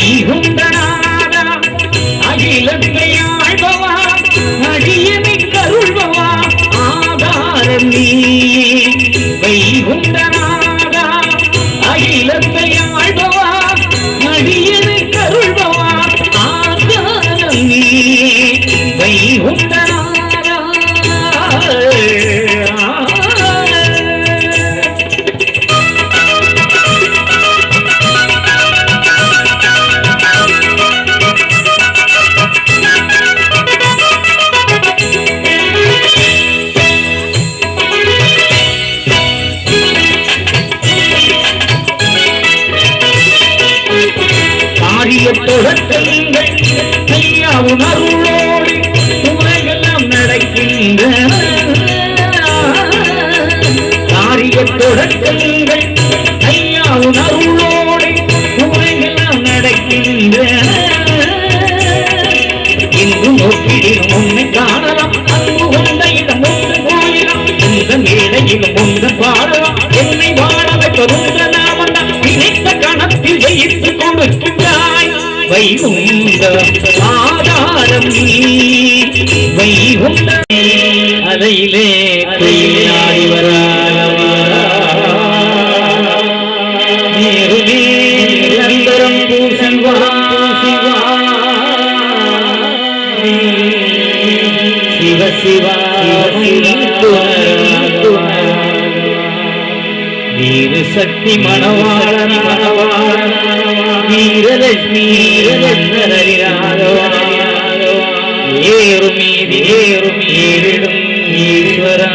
வைகுண்டநாதா அகிலத்தை ஆழ்பவா அடியனை கருள்பவா ஆதாரம் நீ வைகுண்டநாதா அகிலத்தை ஆழ்பவா அடியனை கருள்பவா ஆதாரம் நீ வைகுண்டநாதா தொடக்கங்கள் ஐயாவும் அருளோடு உலகெல்லாம் நடக்கின்றன காரிய தொடக்கங்கள் ஐயாவும் அருளோடு உலகெல்லாம் நடக்கின்றன இன்று நோக்கிலும் உன்னை காணலாம் அன்பு கொண்ட இடம் ஒன்று போயிலாம் இந்த மேடையிலும் ஒன்று பாடலாம் என்னை வாழ வைப்பதுன்ற நாமம் நினைத்த கணத்தில் ஜெயித்துக் கொடுக்கின்றாய் வைகுண்ட ஆதாரம் வைகுண்ட அதையிலே கொய்யாடி நேருமே நிரந்தரம் பூசிவா சிவ சிவா வீர சக்தி மணவாளன் மணவாளன் வீரலட்சுமி ஏறும் மீதி ஏறும் ஏறிடும் ஈஸ்வரா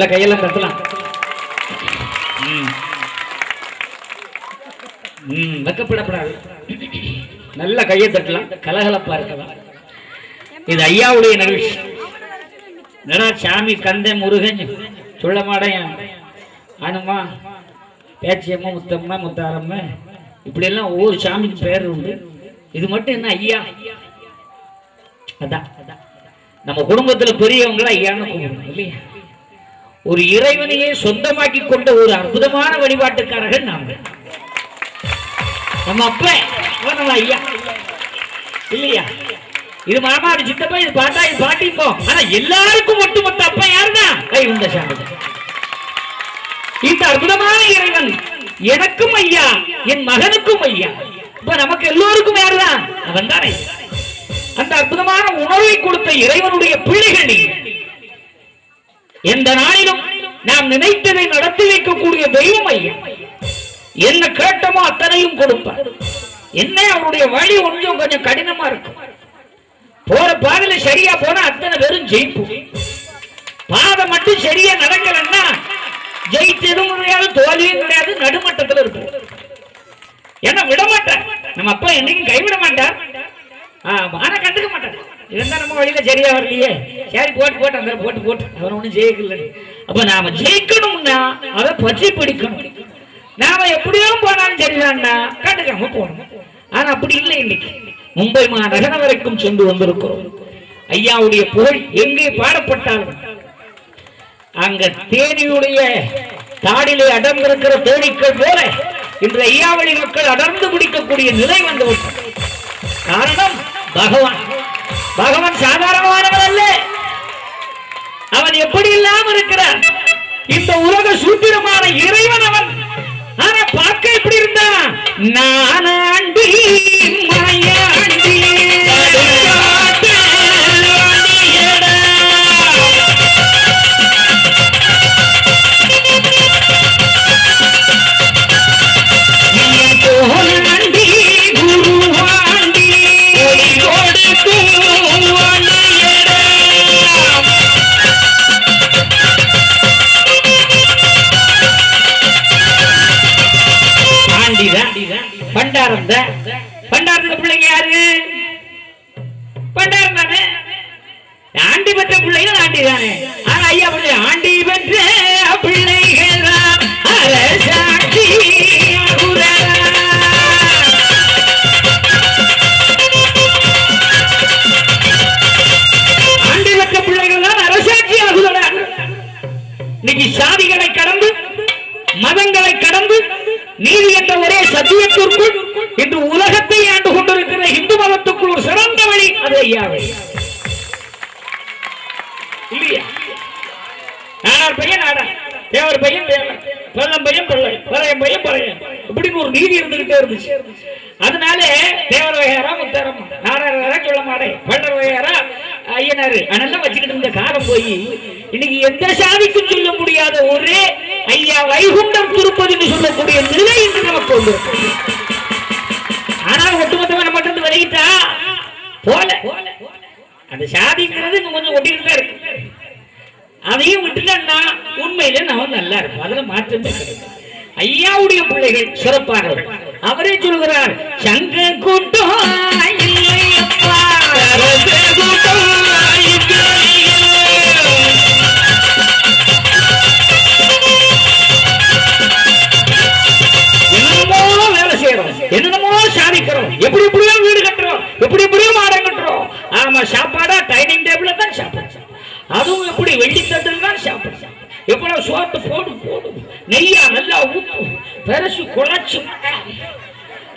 நல்ல கையெல்லாம் தட்டலாம். வெக்கப்படப்படாது. நல்ல கையை தட்டலாம். கலகலப்பா இருக்கலாம். இது ஐயாவுடைய நிகழ்ச்சி. என்னடா சாமி கந்த முருகன் சொல்ல மாடையா ஆனுமா பேச்சியம்மா முத்தம்மா முத்தாரம்மா இப்படி எல்லாம் ஒவ்வொரு சாமிக்கு பேர் உண்டு. இது மட்டும் என்ன ஐயா? அதான் நம்ம குடும்பத்துல பெரியவங்கள ஐயான்னு கூப்பிடணும் இல்லையா? ஒரு இறைவனையே சொந்தமாக்கி கொண்ட ஒரு அற்புதமான வழிபாட்டுக்காரர்கள் நாம. நம்ம அப்ப நம்ம ஐயா இல்லையா? இது மாமா, அது சித்தப்பா, இது பாட்டா, இது பாட்டிப்போம். ஆனா எல்லாருக்கும் ஒட்டுமொத்த அப்பா யாருன்னா கைகுண்ட சாமி. இந்த அற்புதமான இறைவன் எனக்கும் ஐயா, என் மகனுக்கும் ஐயா. இப்ப நமக்கு எல்லோருக்கும் யாருதான்? அவன் தானே. அந்த அற்புதமான உணர்வை கொடுத்த இறைவனுடைய பிள்ளைகள். எந்த நாளிலும் நாம் நினைத்ததை நடத்தி வைக்கக்கூடிய தெய்வம் ஐயா. என்ன கேட்டமோ அத்தனையும் கொடுப்பார். என்ன அவருடைய வழி கொஞ்சம் கடினமா இருக்கும். போற பாதையில சரியா போனா அத்தனை பேரும் ஜெயிப்போம். பாதை மட்டும் சரியா நடக்கலன்னா ஜெயிச்சதும் கிடையாது, தோல்வியும் கிடையாது, நடுமட்டத்தில் இருக்கும். ஏன்னா விடமாட்டார் நம்ம அப்பா, என்னைக்கும் கைவிட மாட்டார். ஆனா கண்டுக்க மாட்டார். இருந்தா நம்ம வழியில சரியா வரலையே, சரி போட்டு அந்த போட்டு அவன் ஒண்ணும் ஜெயிக்கல. அப்ப நாம ஜெயிக்கணும்னா அதை பற்றி பிடிக்கணும். நாம எப்படியோ போனாலும் சரிதான்னா கண்டுக்காம போகணும். ஆனா அப்படி இல்லை. இன்னைக்கு மும்பை மாநகரம் வரைக்கும் சென்று வந்திருக்கிறோம். ஐயாவுடைய புகழ் எங்கே பாடப்பட்டாலும் அங்க தேனியுடைய தாடிலே அடர்ந்திருக்கிற தேனீக்கள் போல இன்று ஐயாவளி மக்கள் அடர்ந்து பிடிக்கக்கூடிய நிலை வந்துவிட்டது. காரணம் பகவான் சாதாரணமானவன் அல்ல. அவன் எப்படி இல்லாம இருக்கிறான். இந்த உலக சூத்திரமான இறைவன் அவன். ஆனா பார்க்க எப்படி இருந்தா நானாண்டி மாயாண்டி பண்டாரத்துக்கு பிள்ளைங்க யாரு? பண்டாரம் தானே. ஆண்டி பெற்ற பிள்ளைகள் ஆண்டி தானே. ஆனா ஐயா பிள்ளை ஆண்டி பெற்ற பிள்ளைகள் ஆண்டி பெற்ற பிள்ளைகள் தான் அரசாட்சி ஆகுகிறார். இன்னைக்கு சாதிகளை கடந்து மதங்களை கடந்து நீதி என்ற ஒரே சத்தியத்திற்குள் இன்று உலகத்தை ஆண்டு கொண்டிருக்கிற இந்து மதத்துக்குள் ஒரு சிறந்த வழி அது ஐயாவை இல்லையா? நாடார் பையன் நாடா, தேவர் பையன் தேவர், பள்ளம் பையன் பள்ளை, பறையன் பையன் பறையன், இப்படின்னு ஒரு நீதி இருந்துகிட்டே இருந்துச்சு. அதனால தேவர் வகையாரா முத்தாரம்மா, நாடார் வகையாரா சொல்ல மாட்டேன், பள்ளர் வகையாரா ஐயனாரு அதெல்லாம் வச்சுக்கிட்டு இருந்த காலம் போய் இன்னைக்கு எந்த சாதிக்கும் சொல்ல முடியாத ஒரே ஐயா வைகுண்டம் திருப்பதின்னு சொல்லக்கூடிய நிலை என்று நமக்கு உண்டு. ஆனால் ஒட்டுமொத்தமா நம்ம மட்டும் விலகிட்டா போல அந்த சாதிங்கிறது இன்னும் கொஞ்சம் ஒட்டிட்டு தான் இருக்கு. அதையும் விட்டுட்டா உண்மையில நம்ம நல்லா இருக்கும். அதுல மாற்றமே கிடையாது. ஐயாவுடைய பிள்ளைகள் சிறப்பானவர்கள். அவரே சொல்கிறார், சங்க கூட்டம் என்னமோ சாதிக்கிறோம், எப்படி எப்படியோ வீடு கட்டுறோம், எப்படி எப்படியோ மாடம் கட்டுறோம். ஆமா, சாப்பாடா டைனிங் டேபிள்ல தான் சாப்பிடுறோம். அதுவும் எப்படி வெள்ளித்தட்டில் தான் சாப்பிடுறோம். எவ்வளவு சோத்து போடும் நெய்யா நல்லா ஊத்து பெருசு குழச்சு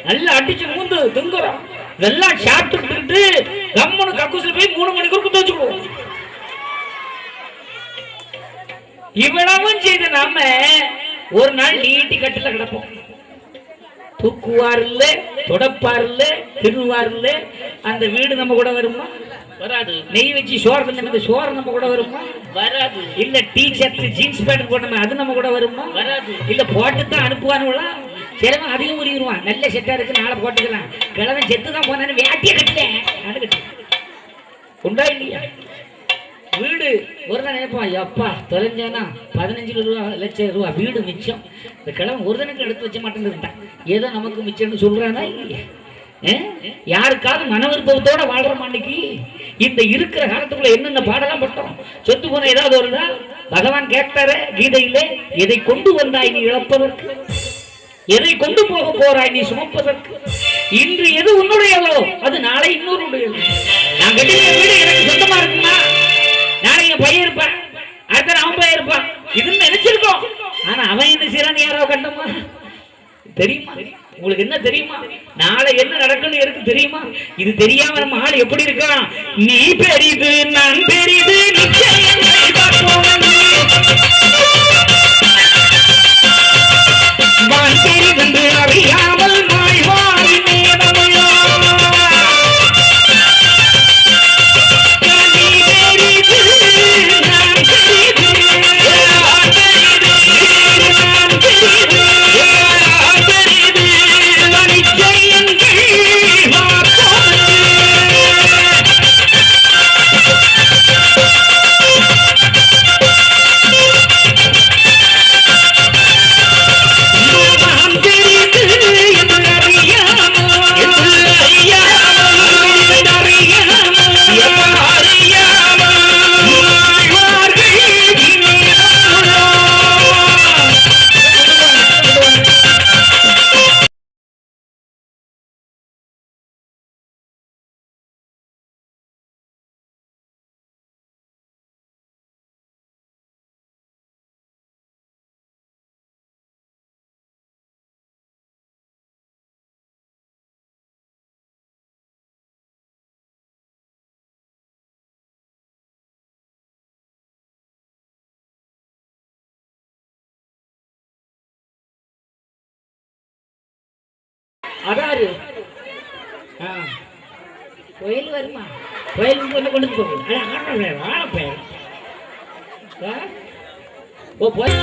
நல்லா அடிச்சு மூந்து திங்குறோம். இதெல்லாம் சாப்பிட்டு கம்முனு கக்கூசில் போய் 3 மணிக்கு குத்து வச்சுக்குவோம். இவ்வளவும் செய்து நாம ஒரு நாள் நீட்டி கட்டில கிடப்போம். தூக்குவார் இல்ல, தொடப்பார் இல்ல, திருவார் இல்ல. அந்த வீடு நம்ம கூட வருமா? வராது. நெய் வச்சு சோறு தந்த சோறு நம்ம கூட வருமா? வராது. இல்ல டீ-ஷர்ட் ஜீன்ஸ் பேண்ட் போட்டோம் அது நம்ம கூட வருமா? வராது. இல்ல போட்டு தான் அனுப்புவானுங்களா? சிலவன் அதிகம் உரிடுவான். நல்ல செட்டா இருக்கு, நாளை போட்டுக்கலாம். கிழவன் செத்து தான் போனான்னு வேட்டிய கட்டல உண்டா இல்லையா? வீடு ஒரு நாள் நினைப்பான், எப்பா தொலைஞ்சானா 15 லட்சம் ரூபா வீடு மிச்சம். இந்த கிழமை ஒரு தினக்கு எடுத்து வச்ச மாட்டேன்னு ஏதோ நமக்கு மிச்சம்னு சொல்றானா இல்லையா? யாருக்காவது மன விருப்பத்தோட வாழ்றோம். அன்னைக்கு இந்த இருக்கிற காலத்துக்குள்ள என்னென்ன பாடலாம் பட்டோம். சொத்து போன ஏதாவது வருதா? பகவான் கேட்டாரு கீதையிலே, எதை கொண்டு வந்தாய் நீ இழப்பதற்கு, எதை கொண்டு போக போறாய் நீ சுமப்பதற்கு. இன்று எது உன்னுடையதோ அது நாளை இன்னொருடையது. நான் கட்டின வீடு எனக்கு சொந்தமா இருக்குமா? நாளைக்கு என் பையன் இருப்பான், அடுத்த அவன் பையன் இருப்பான், இதுன்னு நினைச்சிருக்கோம். ஆனா அவன் என்ன செய்யறான் யாரோ கண்டமா தெரியுமா? உங்களுக்கு என்ன தெரியுமா? நாளை என்ன நடக்கணும் எனக்கு தெரியுமா? இது தெரியாம நம்ம ஆள் எப்படி இருக்கான்? நீ பெரிது நான் பெரிது நிச்சயம் பெரிதென்று அறியாமல் மாய்வாரி மேதமையா அதாரு கோயில் வருமா? கோயில் கொண்டு போங்க. ஓ போய்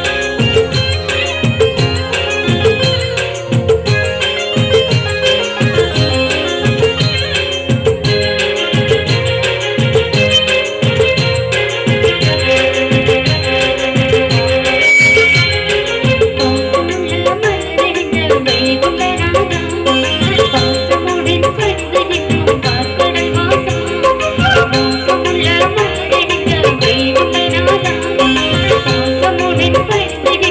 Thank you.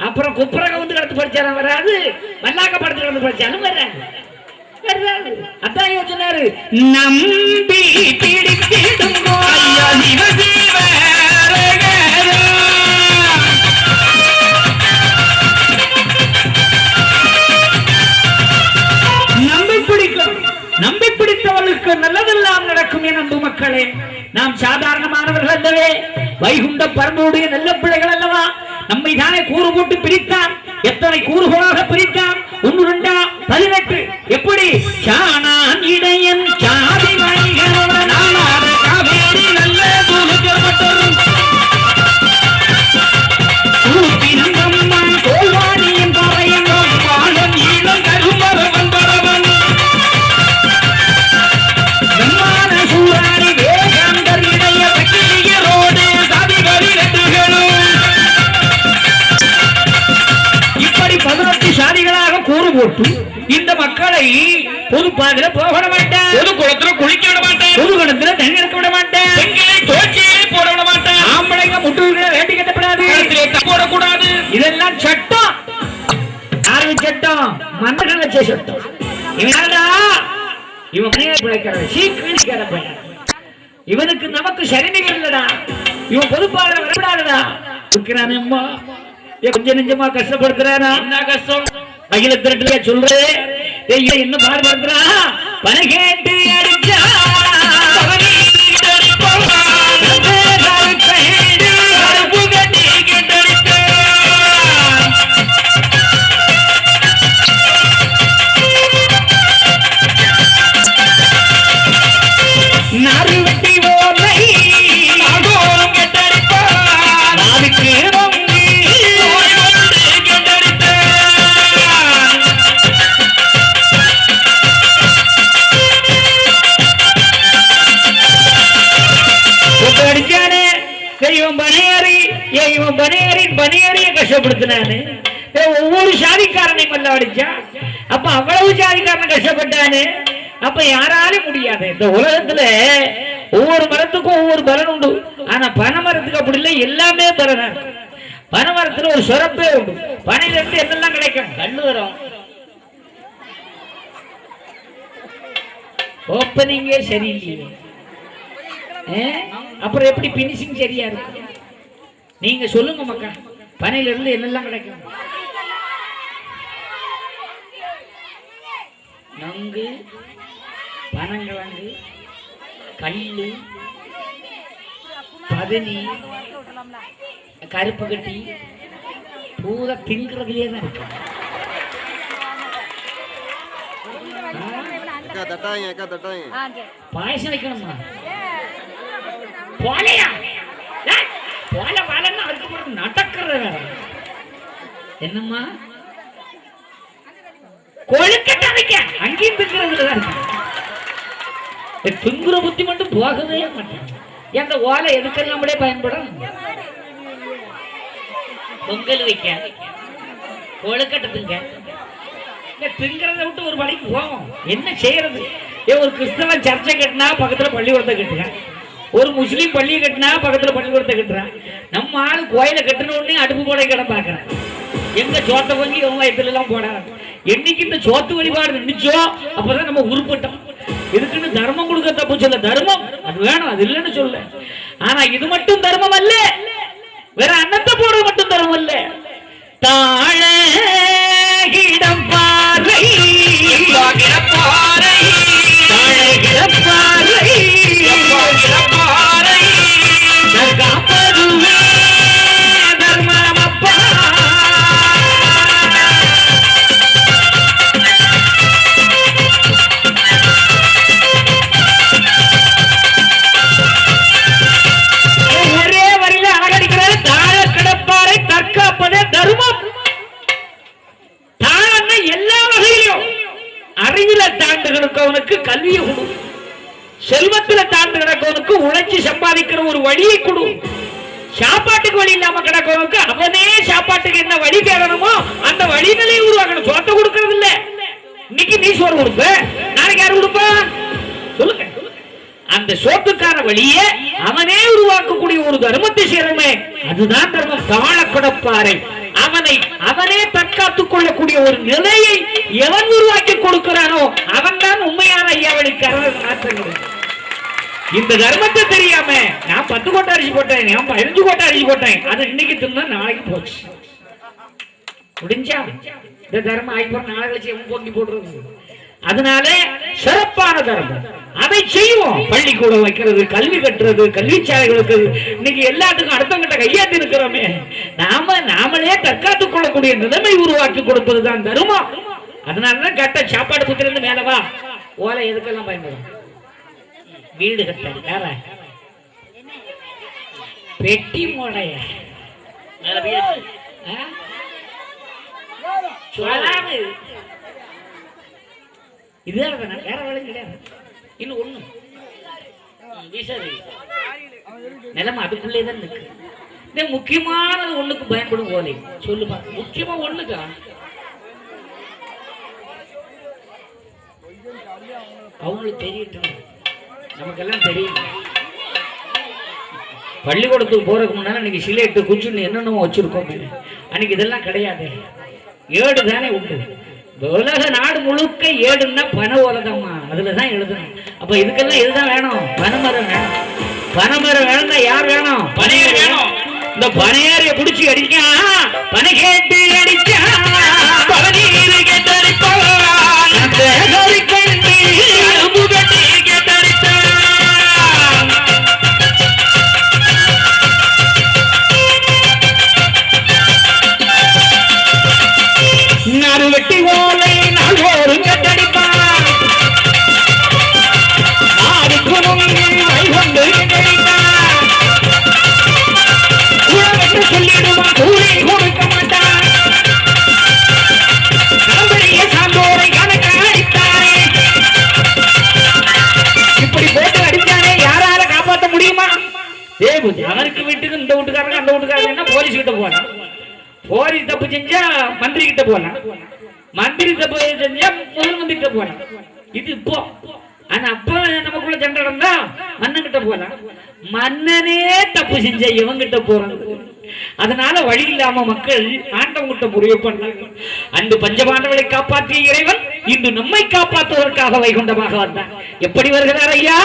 அப்புறம் குப்புரக வந்து கடத்து படிச்சாலும் வராது, மல்லாக்க படத்துல கடத்து படிச்சாலும் வராது. அதான் யோசனாரு நம்பி பிடித்திடும் நம்பி பிடித்தவர்களுக்கு நல்லதெல்லாம் நடக்கும் என் அன்பு மக்களே. நாம் சாதாரணமானவர்கள் அல்லவே, வைகுண்ட பரம்புடைய நல்ல பிள்ளைகள் அல்லவா. நம்மை தானே கூறு போட்டு பிரித்தான். எத்தனை கூறுகளாக பிரித்தான்? 1 2 18. எப்படி சாணான் இடையன் சாதி காவேரி நல்ல கோல்வாணியின் பாளையங்கம் பாலம் ஈழம் கருமரவன் பரவன் விமான சூராணி வேகாந்தர் இடைய வக்கிலியரோடு சாதிபலி வெற்றுகளும் இப்படி 18 சாதிகளாக கூறு போட்டு இந்த மக்களை பொது பாதையில போக விட மாட்டேன், பொது குளத்துல குளிக்க விட மாட்டேன், பொது குளத்துல தண்ணி எடுக்க விட மாட்டேன், பெண்களை தோற்றியே போட விட மாட்டேன், ஆம்பளைங்க முட்டுகளை வேண்டி கட்டப்படாது, போடக்கூடாது. இதெல்லாம் சட்டம். யாரு சட்டம்? மன்னர்கள் வச்ச சட்டம். இவன் சீக்கிரம் பையன், இவனுக்கு நமக்கு சரிநிகள் இல்லடா, இவன் பொதுப்பாளர் வரப்படாதடா. இருக்கிறானேம்மா கொஞ்சம் நெஞ்சமா கஷ்டப்படுத்துறானா? என்ன கஷ்டம்? அகில திரட்டுல சொல்றேன் என்ன பாடுபடுத்துறா? பனகேட்டு அடிச்சா நாறு வெட்டி ஓலை கஷ்டப்படுத்தினானு. ஒவ்வொரு சாதிக்காரனையும் மல்ல அடிச்சான். அப்ப அவ்வளவு சாதிக்காரன் கஷ்டப்பட்டானு. அப்ப யாராலும் முடியாது. இந்த உலகத்துல ஒவ்வொரு மரத்துக்கும் ஒவ்வொரு பலன் உண்டு. ஆனா பனை மரத்துக்கு அப்படி இல்லை, எல்லாமே பலனா. பனை மரத்துல ஒரு சுரப்பே உண்டு. பனையில இருந்து என்னெல்லாம் கிடைக்கும்? கண்ணு வரும். ஓப்பனிங்கே சரியில்லையே, அப்புறம் எப்படி பினிஷிங் சரியா இருக்கும்? நீங்க சொல்லுங்க மக்கா, பனையில இருந்து என்னெல்லாம் கிடைக்கும்? நங்கு, பனங்கிழங்கு, கல்லு, பதனி, கருப்பு கட்டி, பூரா திங்கிறதுலே தான் இருக்கு. பாயசம் வைக்கணுமா? போலையா போல வாழன்னு அதுக்கு நடக்கிறது வேற என்னம்மா? கொழுக்கட்டை வைக்க அங்கேயும் திங்கிறதுல தான் இருக்கு. திங்குற புத்தி மட்டும் போகவே மாட்டேன். அந்த ஓலை எதுக்கெல்லாம் நம்மளே பயன்படும்? பொங்கல் வைக்க, கொழுக்கட்டை திங்க. திங்கிறத விட்டு ஒரு பணிக்கு போவோம். என்ன செய்யறது? ஒரு கிறிஸ்தவன் சர்ச்சை கட்டினா பக்கத்துல பள்ளிக்கூடத்தை கட்டுங்க, ஒரு முஸ்லீம் பள்ளியை கட்டினா பக்கத்துல பள்ளிக்கூடத்தை கட்டுறான். நம்ம ஆளு கோயிலை கட்டின உடனே அடுப்பு போட கிட பாக்குறான். எங்க சோத்தை வாங்கி வயத்துல எல்லாம் போடாது. என்னைக்கு இந்த சோத்து வழிபாடு நின்றுச்சோ அப்பதான் நம்ம உருப்பட்டோம். இதுக்குன்னு தர்மம் கொடுக்க தப்பு சொல்ல, தர்மம் அது வேணும், அது இல்லைன்னு சொல்ல. ஆனா இது மட்டும் தர்மம் அல்ல, வேற அன்னத்தை போடுறது மட்டும் தர்மம் அல்ல. தாழகிடம் பாறை பாறை தர்மமப்பா. ஒரே வரியில அழகடிக்கிறது. தாழ கிடப்பாரை தற்காப்பதே தர்மம். தாழன்னா எல்லா வகையிலும். அறிவில தாண்டு கிடக்கவனுக்கு கல்வியை கொடு, செல்வத்துல தாண்டு கிடக்கவனுக்கு உழைச்சி சம்பாதிக்கிற ஒரு வழியை கொடு, சாப்பாட்டுக்கு வழி இல்லாம கிடக்கவனுக்கு அவனே சாப்பாட்டுக்கு என்ன வழி தேடணுமோ அந்த வழிகளை உருவாக்கணும். சோத்தை கொடுக்கறது இல்ல. இன்னைக்கு நீ சோறு கொடுப்ப, நாளைக்கு யாரு கொடுப்பா? சொல்லுங்க. அந்த சோத்துக்கான வழியை அவனே உருவாக்கக்கூடிய ஒரு தர்மத்தை சேருமே, அதுதான் தர்மம். தாழ கிடப்பாரை அவனை அவனே தற்காத்துக் கொள்ளக்கூடிய ஒரு நிலையை எவன் உருவாக்கி கொடுக்கிறானோ அவன் தான் உண்மையான ஐயாவளிக்காரர். மாற்றங்கள் இந்த தர்மத்தை தெரியாம நான் 10 கோட்டை அரிசி போட்டேன், நான் 15 கோட்டை அரிசி போட்டேன், அது இன்னைக்கு தின்னா நாளைக்கு போச்சு. முடிஞ்சா இந்த தர்மம் ஆயிப்போம், நாளை கழிச்சு எவன் பொங்கி போடுறது. அதனால சிறப்பான தர்மம் அதை செய்வோம். பள்ளிக்கூடம் வைக்கிறது, கல்வி கட்டுறது, கல்விச்சாலைகளுக்கு இன்னைக்கு எல்லாத்துக்கும் அடுத்தவங்கிட்ட கையாட்டி இருக்கிறோமே. நாமளே தற்காத்துக் கொள்ளக்கூடிய நிலைமை உருவாக்கி கொடுப்பதுதான் தர்மம். அதனாலதான் கட்ட சாப்பாடு குத்துறது மேலவா ஓலை எதுக்கெல்லாம் பயன்படும். வீடு கட்ட வேற பெட்டி மோடைய இதுதான் வேற வேலை கிடையாது. இன்னும் ஒண்ணு நிலைமை அதுக்குள்ளேதான் இருக்கு. முக்கியமானது ஒண்ணுக்கு பயன்படும் ஓலை சொல்லுமா? முக்கியமா ஒண்ணுக்கா அவங்களுக்கு தெரியட்டும், நமக்கெல்லாம் தெரியும். பள்ளிக்கூடத்துக்கு போறதுக்கு முன்னால இன்னைக்கு சிலேட்டு குச்சுன்னு என்னென்னமோ வச்சிருக்கோம். அன்னைக்கு இதெல்லாம் கிடையாது. ஏடு தானே உண்டு. உலக நாடு முழுக்க ஏடுன்னா பனை ஓலதம்மா, அதுலதான் எழுதணும். அப்ப இதுக்கெல்லாம் இதுதான் வேணும், பனைமரம் வேணும். பனைமரம் வேணும்னா யார் வேணும்? பனையேறி வேணும். இந்த பனையேறிய பிடிச்சி அடிக்கா, பனை கேட்டு அடிச்சா பனீர் கேட்டு அடிப்பா, வெட்டி ஓலை நாள் ஒரு கட்டடிப்பான், நாடுக்கு கொண்டு சொல்லிடுவான், கூலி கொடுக்க மாட்டான். நம்பரிய சான்றோரை கணக்க அடித்தானே, இப்படி போட்டு அடித்தானே யாரால காப்பாற்ற முடியுமா? அவருக்கு வீட்டுக்கு இந்த வீட்டுக்காரங்க அந்த வீட்டுக்காரங்க என்ன போலீஸ் கிட்ட போனான். போலீஸ் தப்பு செஞ்சா மந்திரி கிட்ட போலாம், மந்திரி தப்பு செஞ்சா முதல் மந்திரி கிட்ட போலாம். இது இப்போ. ஆனா அப்ப நமக்குள்ள சண்டை நடந்தா மன்னன் கிட்ட போலாம். மன்னனே தப்பு செஞ்ச இவங்கிட்ட போறாங்க. அதனால வழி இல்லாம மக்கள் ஆண்டவங்கிட்ட முறைய பண்ணாங்க. அன்று பஞ்சபாண்டவர்களை காப்பாற்றிய இறைவன் இன்று நம்மை காப்பாற்றுவதற்காக வைகுண்டமாக வந்தார். எப்படி வருகிறார் ஐயா?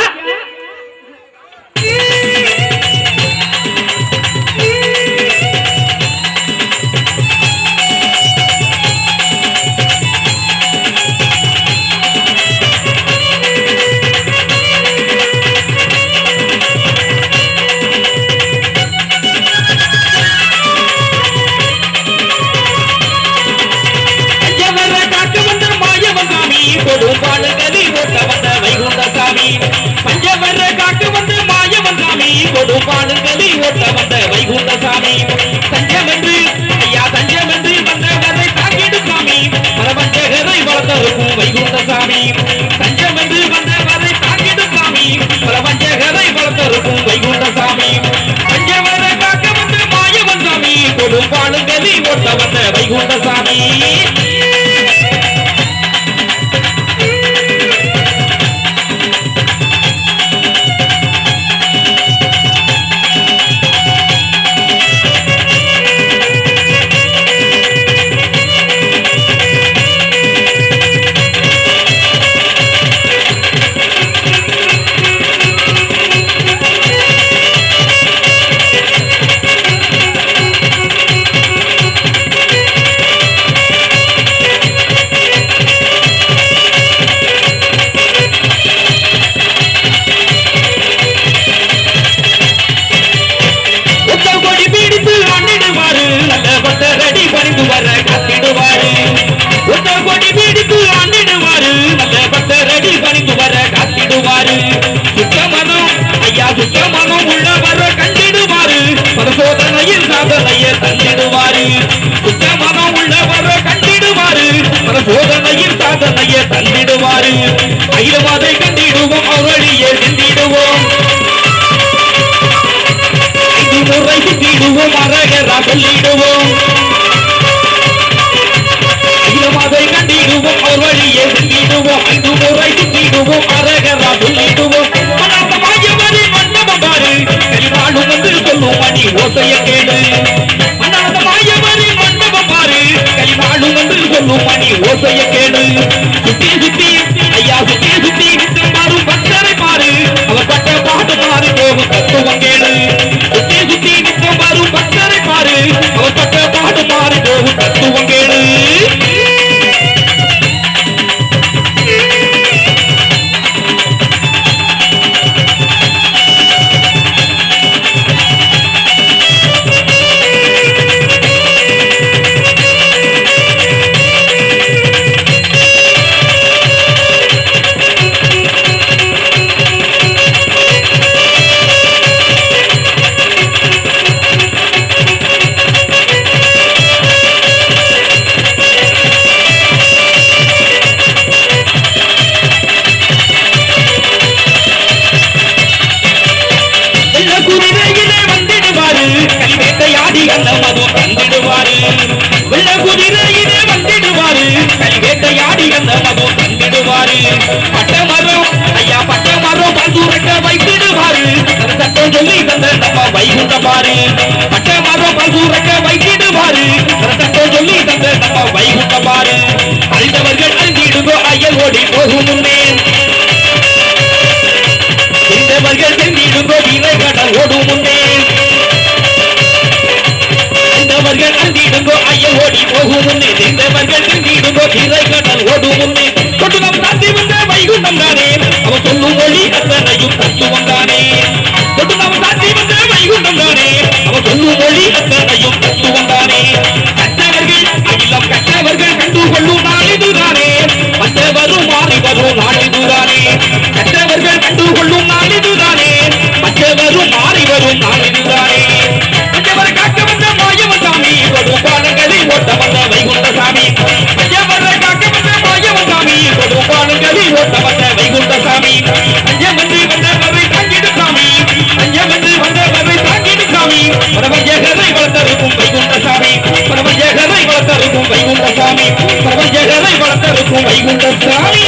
பஞ்சவர காட்டு வந்து மாயவன் சாமி, கொடுப்பாடுகளி ஓட்ட வந்த வைகுண்ட சாமி, தஞ்சம் என்று ஐயா தஞ்சம் என்று வந்தவரை தாக்கிடு சாமி, பரவஞ்சகரை வளர்த்தருக்கும் வைகுண்ட சாமி, தஞ்சம் என்று வந்தவரை தாக்கிடு சாமி, பரவஞ்சகரை வளர்த்தருக்கும் வைகுண்ட சாமி, பஞ்சவர காக்க வந்து மாயவன் சாமி, கொடுப்பாடுகளி ஓட்ட வந்த வைகுண்ட சாமி. பரிசோதனையில் சாதனையை தந்திடுவாரு, சுத்தமனம் உள்ளவரை கண்டிடுவாரு, பரிசோதனையில் சாதனையை தந்திடுவாரு. அகிலமாதை கண்டிடுவோம், அவளியை சென்றிடுவோம், 5 முறை சுத்திடுவோம், அரகரா சொல்லிடுவோம். அகிலமாதை கண்டிடுவோம், அவளியை சென்றிடுவோம், 5 முறை சுத்திடுவோம், அரகரா சொல்லிடுவோம். சொல்லும் மணி ஓசைய கேளு, அண்ணாத மாயவரின் மண்டபம் பாரு, சொல்லும் மணி ஓசைய கேளு. சுத்தி சுத்தி ஐயா சுத்தி சுத்தி நித்தம் பாரு பக்தரை பாரு, அவர் பட்ட பாட்டு மாறி போகும் தத்துவம் கேளு. சுத்தி சுத்தி நித்தம் பாரு பக்தரை பாரு, அவர் பட்ட பாட்டு மாறி போகும் தத்துவம் கேளு. வைகுண்டபாரு பட்ட மரம் பல்கூரக்க வைத்திடுவாரு, சொல்லி தந்த நம்ம வைகுண்டபாரு. அழிந்தவர்கள் அழிந்திடுங்கோ ஐயல் ஓடி போகும் முன்னே, சென்றவர்கள் சென்றிடுங்கோ வீணை கடல் ஓடும் முன்னே. சென்றவர்கள் அழிந்திடுங்கோ ஐயல் ஓடி போகும் முன்னே, சென்றவர்கள் சென்றிடுங்கோ வீணை கடல் ஓடும் முன்னே. கொண்டு நம் தாண்டி வந்த வைகுண்டம் தானே, அவன் சொல்லும் மொழி அத்தனையும் தத்துவம் தானே. கொண்டு நாம் தாண்டி வந்த வைகுண்டம் தானே, அவன் சொல்லும் மொழி அத்தனையும் தத்துவம் தானே. கற்றவர்கள் அகிலம் கற்றவர்கள் கண்டு கொள்ளும் நாளிதுதானே, மற்றவரும் மாறி வரும் நாளிதுதானே. கற்றவர்கள் கண்டு கொள்ளும் நாளிதுதானே, மற்றவரும் மாறி வரும் நாளிதுதானே. மற்றவர் காக்க வந்த மாயவன் சாமி, கொடும் பாலங்களை ஓட்ட வந்த வைகுண்ட சாமி. மற்றவரை காக்க வந்த மாயவன் சாமி, கொடும் பாலங்களை ஓட்ட வந்த வைகுண்ட சாமி. அஞ்சமன்றி வந்தவரை தாங்கிடு சாமி, அஞ்சமன்றி வந்தவரை தாங்கிடு சாமி. பிரபஞ்சகரை வளர்த்தருக்கும் வைகுண்ட சாமி, பிரபஞ்சகரை வளர்த்தருக்கும் வைகுண்ட சாமி, பிரபஞ்சகரை வளர்த்தருக்கும் வைகுண்ட சாமி.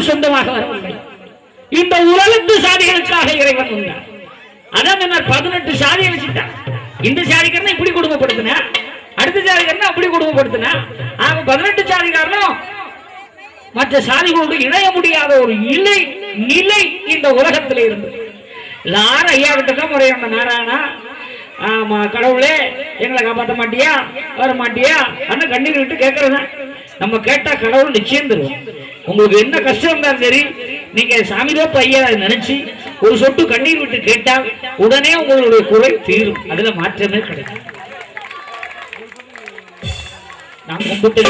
சொந்தமாக வரவில்லை, இந்த உலகத்து சாதிகளுக்காக இறைவன் உண்டார். அதான் என்ன 18 சாதியை வச்சுட்டான். இந்த சாதிக்காரன் இப்படி குடும்பப்படுத்தின, அடுத்த சாதிக்காரன் அப்படி குடும்பப்படுத்தின. ஆக 18 சாதிக்காரனும் மற்ற சாதிகளோடு இணைய முடியாத ஒரு நிலை இந்த உலகத்தில் இருந்தது. எல்லாரும் ஐயா கிட்ட தான் முறையான நாராயணா, ஆமா கடவுளே எங்களை காப்பாற்ற மாட்டியா, வர மாட்டியா அண்ணன் கண்ணீர் விட்டு கேட்கறதா. நம்ம கேட்டா கடவுள் நிச்சயம் தருவோம். உங்களுக்கு என்ன கஷ்டம் இருந்தாலும் சரி, நீங்க சாமிதோ பையா நினைச்சு ஒரு சொட்டு கண்ணீர் விட்டு கேட்டால் உடனே உங்களுடைய குறை தீரும். அதுல மாற்றமே கிடைக்கும். நான் கும்பிட்டு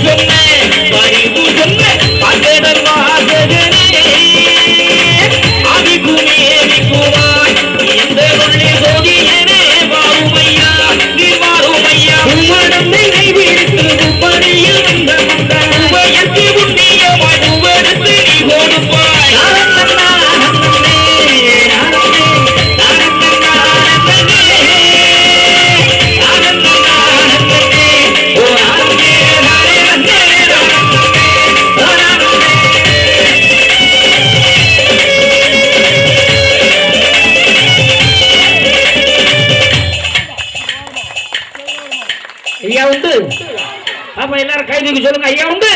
சொன்ன பரிவு சொன்ன பகடல் வாசகனே ஆதிக்குமேதிக்குமாய் எந்த வள்ளி சோதியனே வாருமையா நீ வாருமையா உம்மடமை கைவிடுத்து உப்படியில் வந்த மக்கள் உபயத்து புண்ணியமாய் உவடுத்து நீ கொடுப்பாய் ஐயா உண்டு பாப்பா எல்லாரும் கை தூக்கி சொல்லுங்க ஐயா உண்டு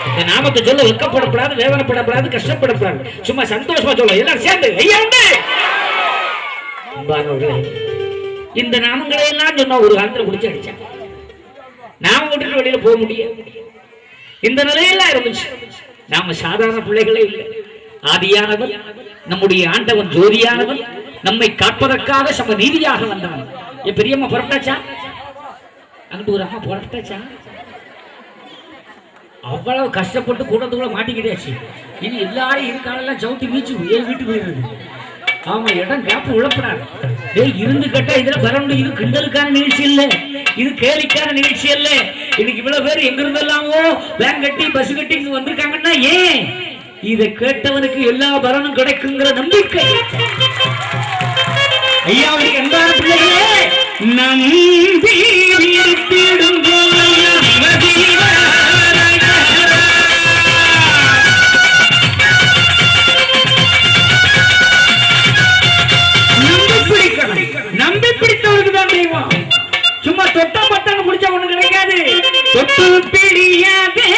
இந்த நாமத்தை சொல்ல வெக்கப்படப்படாது வேதனைப்படப்படாது கஷ்டப்படப்படாது சும்மா சந்தோஷமா சொல்ல எல்லாரும் சேர்ந்து ஐயா உண்டு இந்த நாமங்களை எல்லாம் சொன்ன ஒரு காலத்துல குடிச்சு அடிச்சான் நாம விட்டுட்டு வெளியில போக முடியாது இந்த நிலையெல்லாம் இருந்துச்சு நாம சாதாரண பிள்ளைகளே இல்லை ஆதியானவன் நம்முடைய ஆண்டவன் ஜோதியானவன் நம்மை காப்பதற்காக சம நீதியாக வந்தவன் என் பெரியம்மா புறப்பட்டாச்சா அங்கிட்டு ஒரு அம்மா புறப்பட்டாச்சா அவ்வளவு கஷ்டப்பட்டு கூட்டத்துக்குள்ள மாட்டிக்கிட்டாச்சு இனி எல்லாரும் இருக்கானெல்லாம் சவுட்டி வீச்சு ஏன் வீட்டு போயிடுறது ஆமா இடம் கேப்பு உழப்படாது இருந்து கட்ட இதுல வர முடியும் இது கிண்டலுக்கான நிகழ்ச்சி இல்ல இது கேலிக்கான நிகழ்ச்சி அல்ல இன்னைக்கு இவ்வளவு பேர் எங்க இருந்தெல்லாமோ வேன் கட்டி பஸ் கட்டி இங்க வந்திருக்காங்கன்னா ஏன் இதை கேட்டவனுக்கு எல்லா பலனும் கிடைக்குங்கிற நம்பிக்கை ஐயா அவனுக்கு அன்பான பிள்ளைகளே நம்பி நம்பி பிடித்தவருக்கு தான் தெய்வம் சும்மா தொட்டா பட்டான்னு பிடிச்சா ஒண்ணு கிடைக்காது தொட்டு பிடியாதே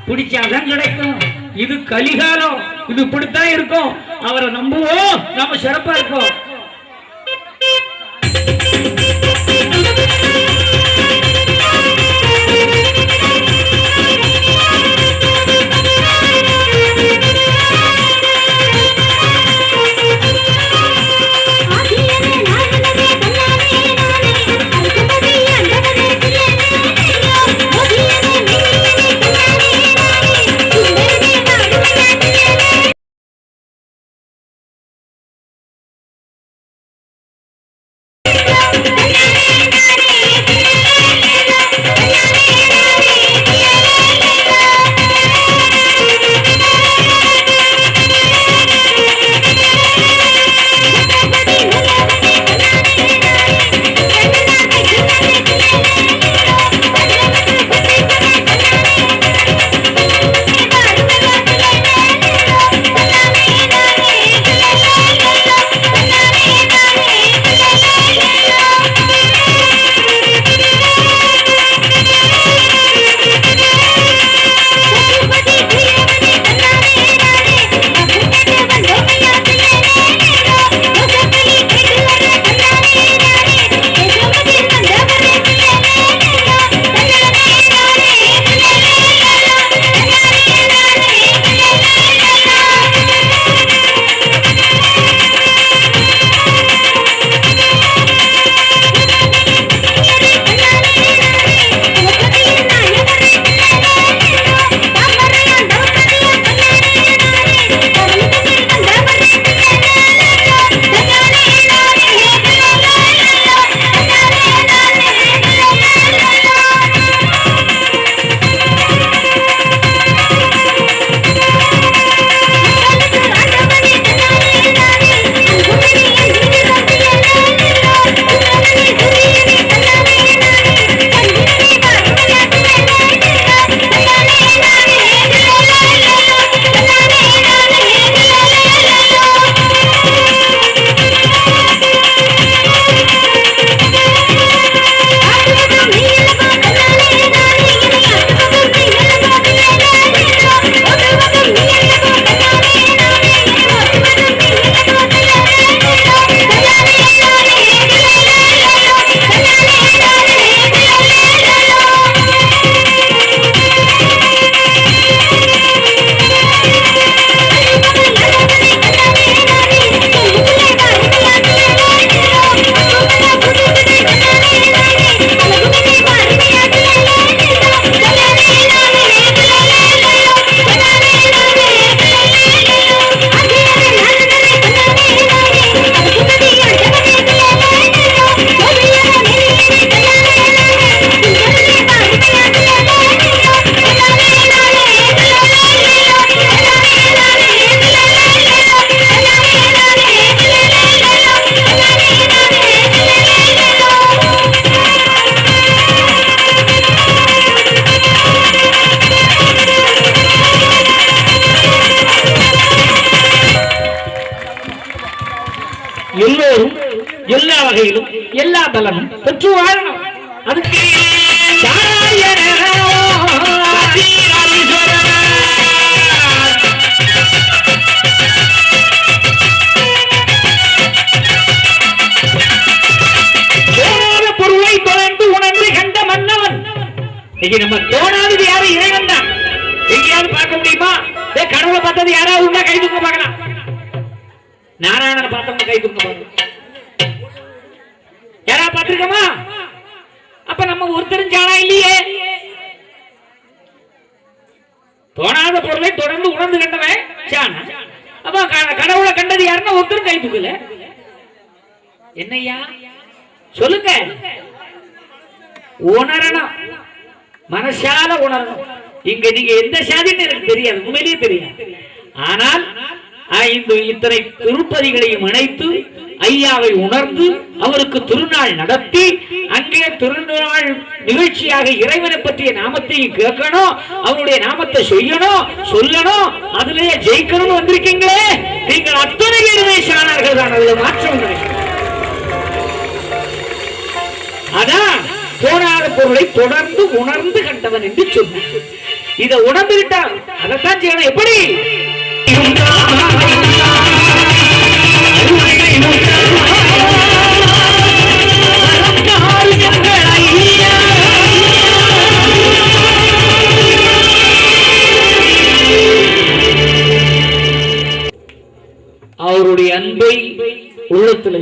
பிடிச்சாதான் கிடைக்கும் இது கலிகாலம் இது இப்படித்தான் இருக்கும் அவரை நம்புவோம் நம்ம சிறப்பா இருப்போம் பலனும் பெற்று வாழணும். அதுக்கு பொருளை தொடர்ந்து உணர்ந்து கண்ட மன்னவன். இன்னைக்கு நம்ம தோணாதது யாரு? இறைவன் தான். எங்கேயாவது பார்க்க முடியுமா? கடவுளை பார்த்தது யாராவது உண்டா? கை தூக்க பார்க்கலாம். நாராயணனை பார்த்தவங்க கை தூக்க பார்க்கலாம். யாரா பார்த்திருக்கோமா? அப்ப நம்ம ஒருத்தரும் ஜானா இல்லையே. தோணாத பொருளை தொடர்ந்து உணர்ந்து கண்டவன் ஜானா. அப்ப கடவுளை கண்டது யாருன்னா ஒருத்தரும் கை தூக்கல. என்னையா சொல்லுங்க. உணரணும், மனசால உணரணும். இங்க நீங்க எந்த சாதின்னு எனக்கு தெரியாது, உண்மையிலேயே தெரியாது. ஆனால் இத்தனை திருப்பதிகளையும் இணைத்து ஐயாவை உணர்ந்து அவருக்கு திருநாள் நடத்தி அங்கே திருநாள் நிகழ்ச்சியாக இறைவனை பற்றிய நாமத்தையும் கேட்கணும், அவருடைய நாமத்தை செய்யணும், சொல்லணும், அதிலேயே ஜெயிக்கணும் வந்திருக்கீங்களே. நீங்கள் அத்தனை பேருமே சாணார்கள் தான். அதுல மாற்றம் கிடைக்கும். அதான் தோணாத பொருளை தொடர்ந்து உணர்ந்து கண்டவன் என்று சொன்னார். இதை உணர்ந்துகிட்டால் அதைத்தான் செய்யணும். எப்படி? அவருடைய அன்பை உள்ளத்தில்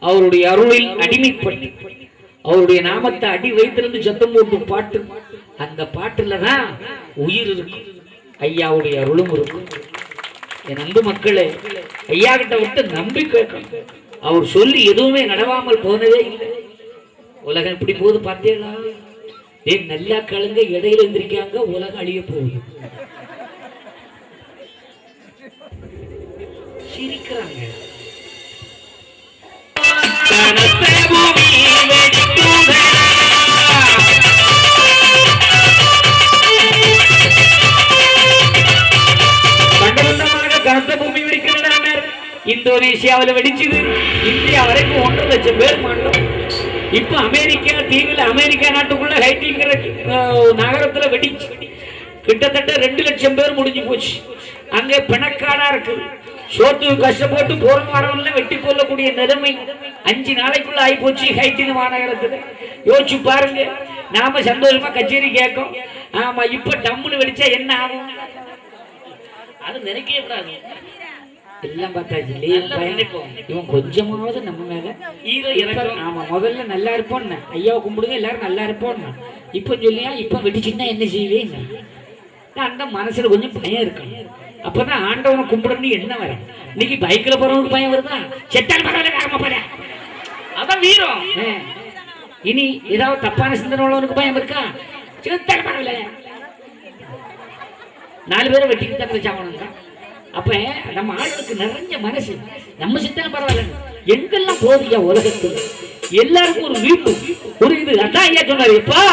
அவருடைய அருளில் அடிமைப்பட்டு அவருடைய நாமத்தை அடி வைத்திருந்து சத்தம் போட்டு பாட்டு, அந்த பாட்டுலதான் உயிர் இருக்கு, ஐயாவுடைய அருளும் இருக்கும். என் அன்பு மக்களே, ஐயா கிட்ட விட்டு நம்பி கேட்கணும். அவர் சொல்லி எதுவுமே நடவாமல் போனதே இல்லை. உலகம் இப்படி போகுது பார்த்தீங்களா? நல்லா கலங்க இடையில இருந்திருக்காங்க, உலகம் அழிய போகுது. சிரிக்கிறாங்க. இந்தோனேசியாவில் வெடிச்சது. இந்தியா வரைக்கும் 1.5 லட்சம் பேர் மாட்டோம். இப்ப அமெரிக்கா தீவில், அமெரிக்கா நாட்டுக்குள்ள ஹைட்டிங்கிற நகரத்துல வெடிச்சு கிட்டத்தட்ட 2 லட்சம் பேர் முடிஞ்சு போச்சு. அங்க பிணக்காடா இருக்கு. சோத்துக்கு கஷ்டப்பட்டு போற வரவங்கள வெட்டி கொள்ளக்கூடிய நிலைமை 5 நாளைக்குள்ள ஆகி போச்சு ஹைட்டின் மாநகரத்துல. யோசிச்சு பாருங்க. நாம சந்தோஷமா கச்சேரி கேட்கும். ஆமா, இப்ப டம்முன்னு வெடிச்சா என்ன ஆகும்? அது நினைக்கவே கூடாது. எல்லாம் பார்த்தாச்சு. இவன் கொஞ்சமாவது நம்ம மேல ஆமா, முதல்ல நல்லா இருப்போம், ஐயாவை கும்பிடுங்க எல்லாரும் நல்லா இருப்போம். இப்ப சொல்லியா இப்ப வெடிச்சுன்னா என்ன செய்வேங்க? அந்த மனசுல கொஞ்சம் பயம் இருக்கு. அப்பதான் ஆண்டவனை கும்பிடணும் என்ன வர. இன்னைக்கு பைக்ல போறவனுக்கு பயம் வருதா? செத்தால் பரவாயில்ல, அதான் வீரம். இனி ஏதாவது தப்பான சிந்தனை உள்ளவனுக்கு பயம் இருக்கா? செத்தால் பரவாயில்ல, 4 பேரை வெட்டிக்கு தான் வச்சாங்க. அப்ப நம்ம ஆளுக்கு நிறைஞ்ச மனசு, நம்ம சிந்தனை பரவாயில்ல. எங்கெல்லாம் போதியா உலகத்துல எல்லாருக்கும் ஒரு வீட்டு ஒரு இது. அதான் ஐயா சொன்னாரு, இப்பா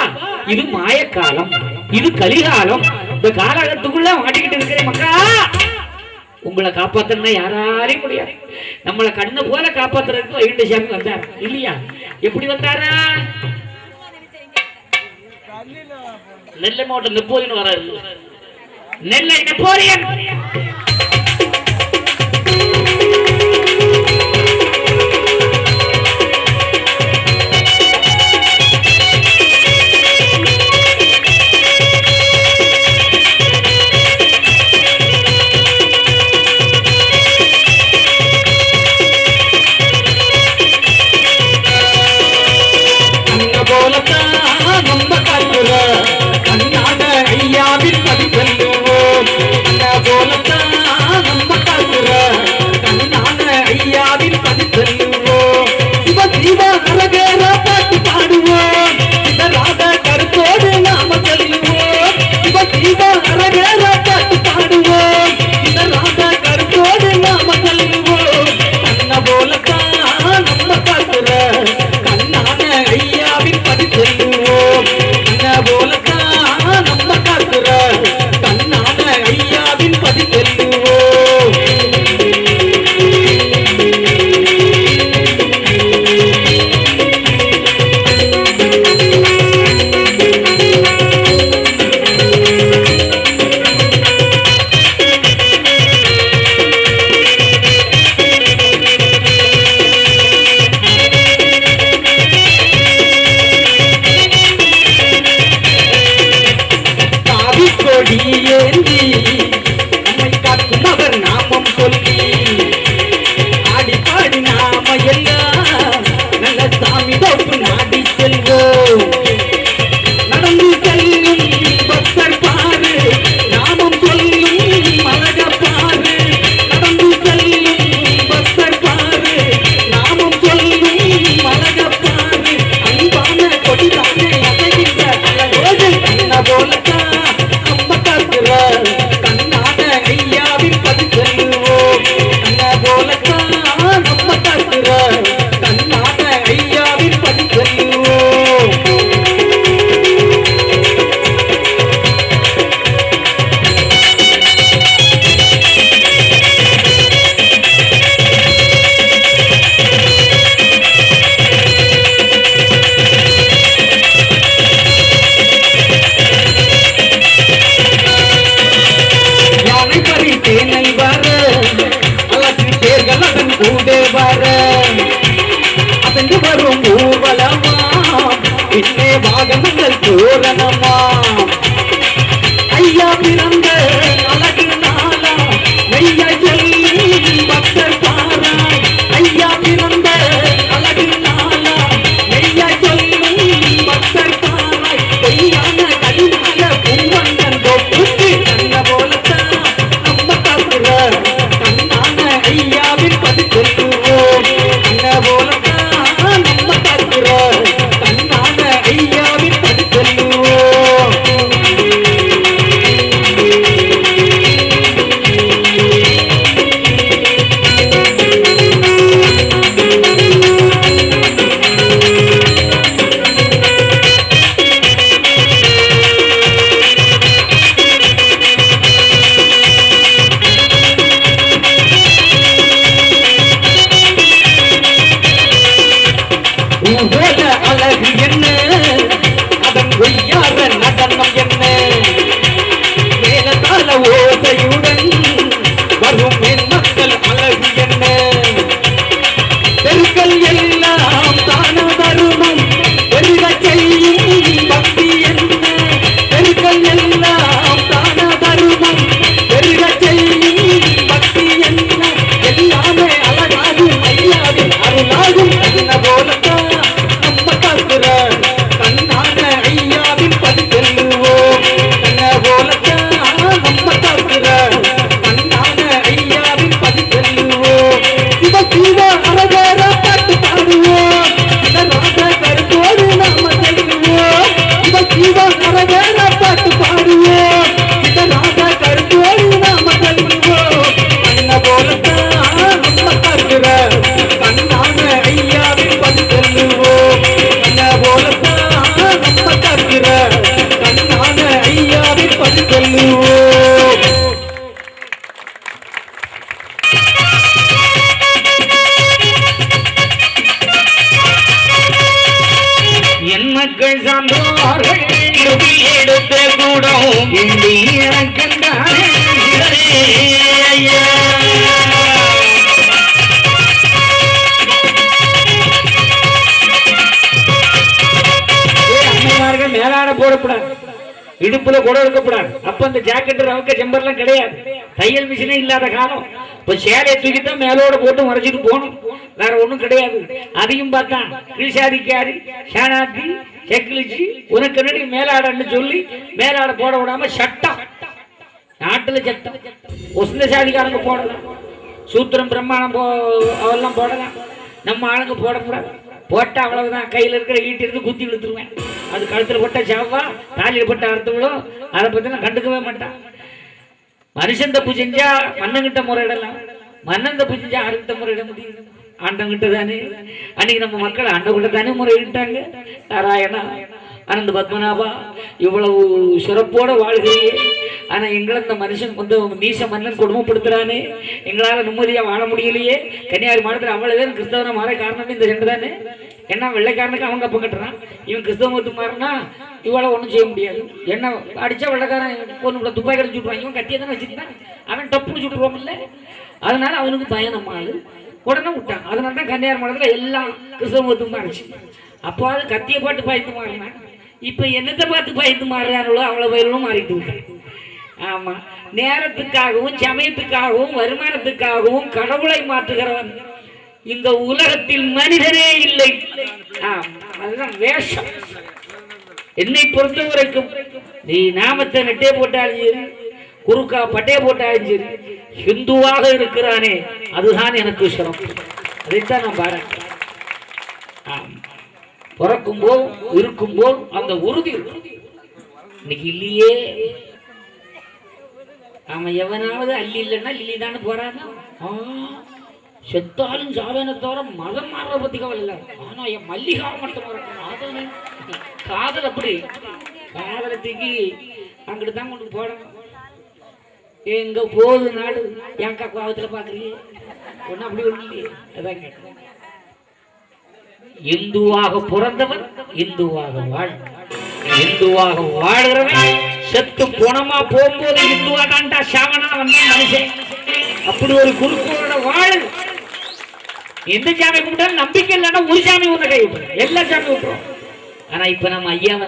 இது மாயக்காலம், இது கலிகாலம். இந்த காலகட்டத்துக்குள்ள மாட்டிக்கிட்டு இருக்கிற மக்கா, உங்களை காப்பாத்தணும்னா யாராலையும் முடியாது. நம்மளை கண்ணு போல காப்பாத்துறதுக்கு வைகுண்ட சாமி வந்தார் இல்லையா? எப்படி வந்தாரா? நெல்லை மாவட்டம் நெப்போலியன் வராரு. நெல்லை நெப்போலியன் ஐயாவின் பதிப்பல்லுவோம் போலத்தான் தோரணமா ஐயா பிறந்த அழகு நாளா மெய்யா சொல்லி பக்தர் பாராய் ஐயா பிறந்த அழகு நாளா மெய்யா சொல்லி பக்தர் பாராய் பொய்யான கடினால பூவந்தன் தொப்புக்கு கண்ண போலத்தான் நம்ம காக்குற கண்ணான ஐயாவின் பதி சொல்லுவோம் கண்ண போலத்தான் நம்ம காக்குற கண்ணான ஐயாவின் பதி சொல்லுவோம் அழகு என்ன அதன் பொய்யாத நடனம் என்ன மேலதால ஓசையுடன் வரும் என் மக்கள் அழகு என்ன பெருக்கள் எல்லாம் தான தருமம் பெருக செய்யும் பக்தி என்ன பெருக்கள் எல்லாம் தான தருமம் பெருக செய்யும் பக்தி என்ன எல்லாமே அழகாகும் ஐயாவின் அருளாகும் என்ன போலத்தான் நம்ம காக்குற கண்ணான ஐயாவின் பதி செல்லுவோம் என்ன போலத்தான் நம்ம காக்குற கண்ணான ஐயாவின் பதி செல்லுவோம் சிவ சிவ அரகர பாட்டு பாடுவோம் ராஜா கருத்தோடு நாம செல்லுவோம் சிவ சிவ அரகர பாட்டு பாடுவோம் ராஜா கருத்தோடு நாம செல்லுவோம் என்ன போலத்தான் நம்ம காக்குற கண்ணான ஐயாவின் பதி செல்லுவோம் என்ன போலத்தான் நம்ம காக்குற கண்ணான ஐயாவின் பதி செல்லுவோம் என் மக்கள் சார்ந்தோர்கள் எடுத்த கூடம் இந்தியாக்கின்றாரே ஐயா. அம்மைமார்கள் மேலாட போடக்கூடாது, இடுப்புல கூட இருக்கக்கூடாது. அப்ப அந்த ஜாக்கெட் ரவுக்க செம்பர்லாம் கிடையாது, தையல் மிஷினே இல்லாத காலம். இப்ப சேலையை தூக்கித்தான் மேலோட போட்டு மறைச்சிட்டு போகணும், வேற ஒண்ணும் கிடையாது. அதையும் பார்த்தான் கிழிசாதிக்காரி ஷானாத்தி செக்கிலிச்சு உனக்கு என்னடி மேலாடன்னு சொல்லி மேலாட போட விடாம சட்டம், நாட்டுல சட்டம். உசந்த சாதிக்காரங்க போடலாம், சூத்திரம் பிரம்மாணம் அவெல்லாம் போடலாம், நம்ம ஆளுங்க போடக்கூடாது. போட்டா அவ்வளவுதான், கையில இருக்கிற ஈட்டி இருந்து குத்தி இழுத்துருவேன். அது கழுத்துல போட்ட சாவா, தாலியில் போட்ட அர்த்தங்களும் அதை பத்தி நான் கண்டுக்கவே மாட்டான். மனுஷன் தப்பு செஞ்சா மன்னங்கிட்ட முறையிடலாம், மன்னன் தப்பு செஞ்சா யாருக்கிட்ட முறையிட முடியும்? ஆண்டங்கிட்ட தானே. அன்னைக்கு நம்ம மக்கள் ஆண்டவங்கிட்ட தானே முறையிட்டாங்க. நாராயணா, அனந்த பத்மநாபா, இவ்வளவு சிறப்போட வாழ்கையே, ஆனா எங்களை இந்த மனுஷன் வந்து நீச மன்னன் கொடுமைப்படுத்துறானே, எங்களால நிம்மதியா வாழ முடியலையே. கன்னியாகுமரி மாவட்டத்தில் அவ்வளவு பேர் கிறிஸ்தவனை மாற காரணமே இந்த ரெண்டு தானே. என்ன வெள்ளைக்காரனுக்கு அவங்க அப்ப கட்டுறான், இவன் கிறிஸ்தவ மதத்துக்கு மாறினா இவ்வளவு ஒன்றும் செய்ய முடியாது. என்ன அடிச்சா வெள்ளைக்காரன் பொண்ணு துப்பாக்கி அடிச்சு விட்டுருவான், இவன் கத்தியை தானே வச்சுருந்தான், அவன் டப்புன்னு சுட்டுருவோம் இல்லை. அதனால அவனுக்கு பயணம் ஆளு உடனே விட்டான். அதனால தான் கன்னியாகுமரி மாவட்டத்தில் எல்லாம் கிறிஸ்தவ மதத்துக்கு மாறிச்சு. அப்போ அது கத்தியை பாட்டு பயத்து மாறினான். இப்ப என்னத்தை பார்த்து பயத்து மாறுறாங்களோ அவ்வளவு பயிரும் மாறிட்டு இருக்காங்க. ஆமா, நேரத்துக்காகவும் சமயத்துக்காகவும் வருமானத்துக்காகவும் கடவுளை மாற்றுகிறவன் இந்த உலகத்தில் மனிதனே இல்லை. அதுதான் வேஷம். என்னை பொறுத்த வரைக்கும் நீ நாமத்தை நெட்டே போட்டாலும் சரி, குறுக்கா பட்டே போட்டாலும் சரி, ஹிந்துவாக இருக்கிறானே அதுதான் எனக்கு சிறப்பு. அதைத்தான் நான் பாராட்டுறேன். பிறக்கும் போது இருக்கும் போது அந்த உறுதி இன்னைக்கு இல்லையே. அவன் எவனாவது அள்ளி இல்லைன்னா இல்லி தானே போறானா. செத்தாலும் சாவேன தவிர மதம் மாறுறத பத்தி கவலை இல்லை. ஆனா என் மல்லிகா மட்டும் காதல் அப்படி காதலை தூக்கி அங்கிட்டு தான் கொண்டு போடணும். எங்க போகுது நாடு, என் காவத்துல பாக்குறீங்க ஒன்னும் அப்படி ஒண்ணு இல்லையே. அதான் கேட்டேன். இந்துவாக பிறந்தவன் இந்துவாக வாழ், இந்துவாக வாழ்கிறவன் செத்து குணமா போகும்போது இந்துவா தான்டா சாவனா வந்தான் மனுஷன். அப்படி ஒரு குறுக்கோட வாழு. எந்த சாமி கும்பிட்டாலும் நம்பிக்கை இல்லைன்னா ஒரு சாமி ஒண்ணு கை விட்டுரும், எல்லா சாமி விட்டுரும். ஆனா இப்ப நம்ம ஐயாவை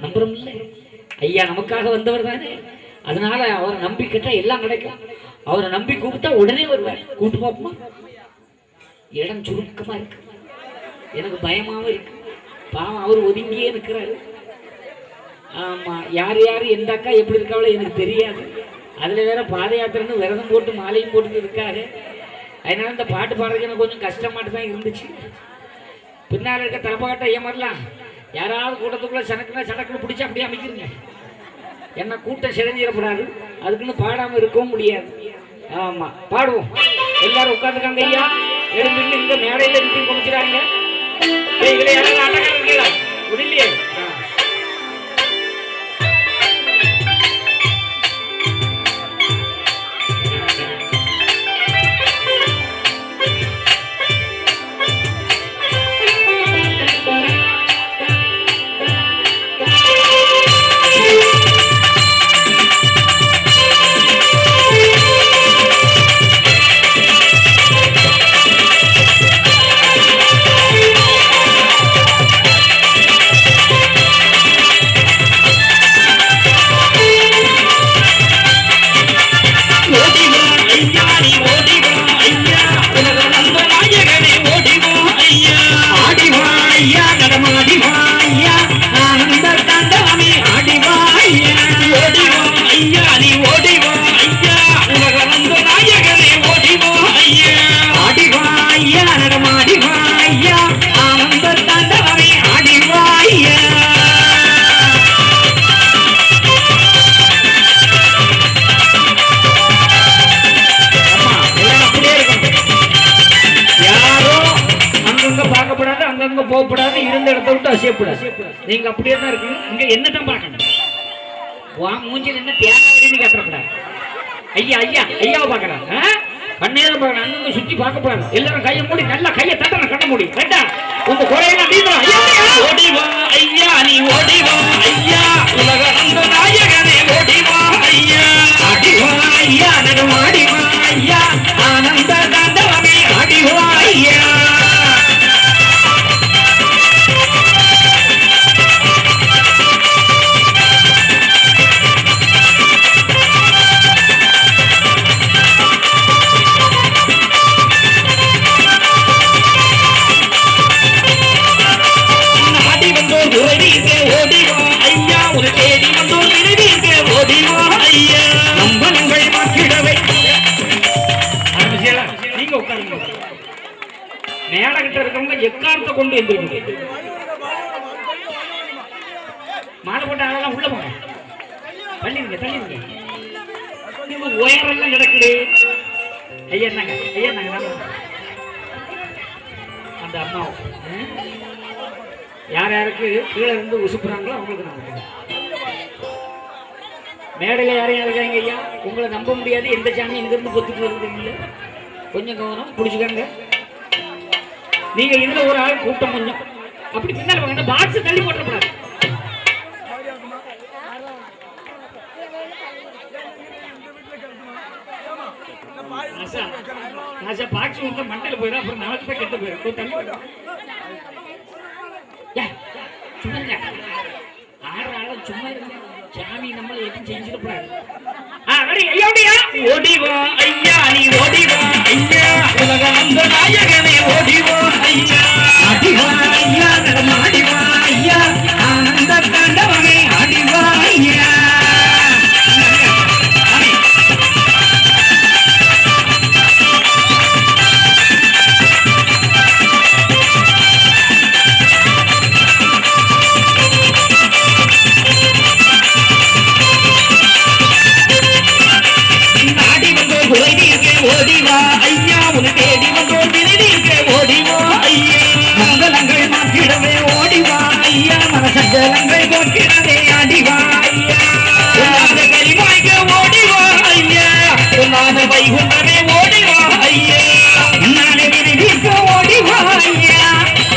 நம்புறோம் இல்லை. ஐயா நமக்காக வந்தவர் தானே. அதனால அவரை நம்பிக்கிட்டா எல்லாம் கிடைக்கும். அவரை நம்பி கூப்பிட்டா உடனே வருவார். கூப்பிட்டு பார்ப்போமா? இடம் சுருக்கமா இருக்கு, எனக்கு பயமாவும் இருக்கு. பாவம் அவர் ஒதுங்கியே இருக்கிறாரு. ஆமா, யார் யாரு எந்த அக்கா எப்படி இருக்காவளோ எனக்கு தெரியாது. அதுல வேற பாத யாத்திரைன்னு விரதம் போட்டு மாலையும் போட்டு இருக்காரு. அதனால இந்த பாட்டு பாடுறதுக்கு எனக்கு கொஞ்சம் கஷ்டமாட்டு தான் இருந்துச்சு. பின்னால இருக்க தலைப்பாட்ட ஏமாறலாம். யாராவது கூட்டத்துக்குள்ள சடக்குன்னு பிடிச்சி அப்படியே அமைக்கிறீங்க. என்ன கூட்டம் சிதைஞ்சிடக்கூடாது, அதுக்குன்னு பாடாம இருக்கவும் முடியாது. ஆமா, பாடுவோம். எல்லாரும் உட்காந்துக்காங்க. ஐயா எழுந்து இங்க மேடையில இருந்து குடிச்சிடாங்க. முடியலையே. போகப்படாது, இருந்த இடத்த விட்டு அசையப்படாது. நீங்க அப்படியே தான் இருக்கு. இங்க என்னதான் பார்க்கணும், வா மூஞ்சில் என்ன தேவைன்னு கேட்டக்கூடாது. ஐயா ஐயா ஐயாவை பார்க்கலாம், கண்ணேரம் பார்க்கணும். அங்க சுற்றி பார்க்கப்படாது. எல்லாரும் கையை மூடி நல்லா கையை தட்டணும். கண்ண மூடி கட்டா உங்க குறையெல்லாம் ஓடிவா ஐயா, நீ ஓடிவா ஐயா, உலக அந்த நாயகனே ஓடிவா ஐயா, அடிவா ஐயா, நடுமாடிவா ஐயா, ஆனந்த தாண்டவமே அடிவா ஐயா. மேடகிட்ட இருக்கவங்க எக்காரத்தை கொண்டு எந்திரிக்க மாலை போட்ட ஆளெல்லாம் உள்ள போங்க. தள்ளிருங்க தள்ளிருங்க. உயரெல்லாம் கிடக்குது. ஐயா நாங்க ஐயா நாங்க அந்த அம்மாவும் யார் யாருக்கு கீழே இருந்து உசுப்புறாங்களோ அவங்களுக்கு நாங்கள் மேடையில் யாரையும் இருக்காங்க. ஐயா உங்களை நம்ப முடியாது, எந்த சாமி இங்கிருந்து பொத்துக்கு வருது இல்லை. கொஞ்சம் கவனம் பிடிச்சிக்காங்க. நீங்க இதுல ஒரு ஆள் கூட்டம் கொஞ்சம் அப்படி பின்னால வாங்க. பாக்ஸ் தள்ளி போட்டக்கூடாது. பாக்ஸ் உங்க மண்டையில போயிடும், அப்புறம் நாளைக்கு போய் கெட்டு போயிடும். தள்ளி சும்மா ஆறு ஆளும் சும்மா சாமி நம்மளை எதுவும் செஞ்சிடக்கூடாது. ஓடிவா ஐயா, நீ ஓடிவா ஐயா, உலக அந்த நாயகனே ஓடிவா ஐயா, அடிவா ஐயா, நடமாடிவா ஐயா, ஆனந்த தாண்டவமே அடிவா ஐயா. ஓடிவா ஐயா, உன தேடி வந்தோம் திருநீர்க்க ஓடிவா ஐயா, மங்களங்கள் மாற்றிடவே ஓடிவா ஐயா, மனசங்கலங்கள் போக்கிடவே அடிவா ஐயா, சொல்லாத கரிவாய்க்க ஓடிவா ஐயா, சொல்லாத வைகுண்டமே ஓடிவா ஐயா, கண்ணான விருதிக்க ஓடிவா ஐயா,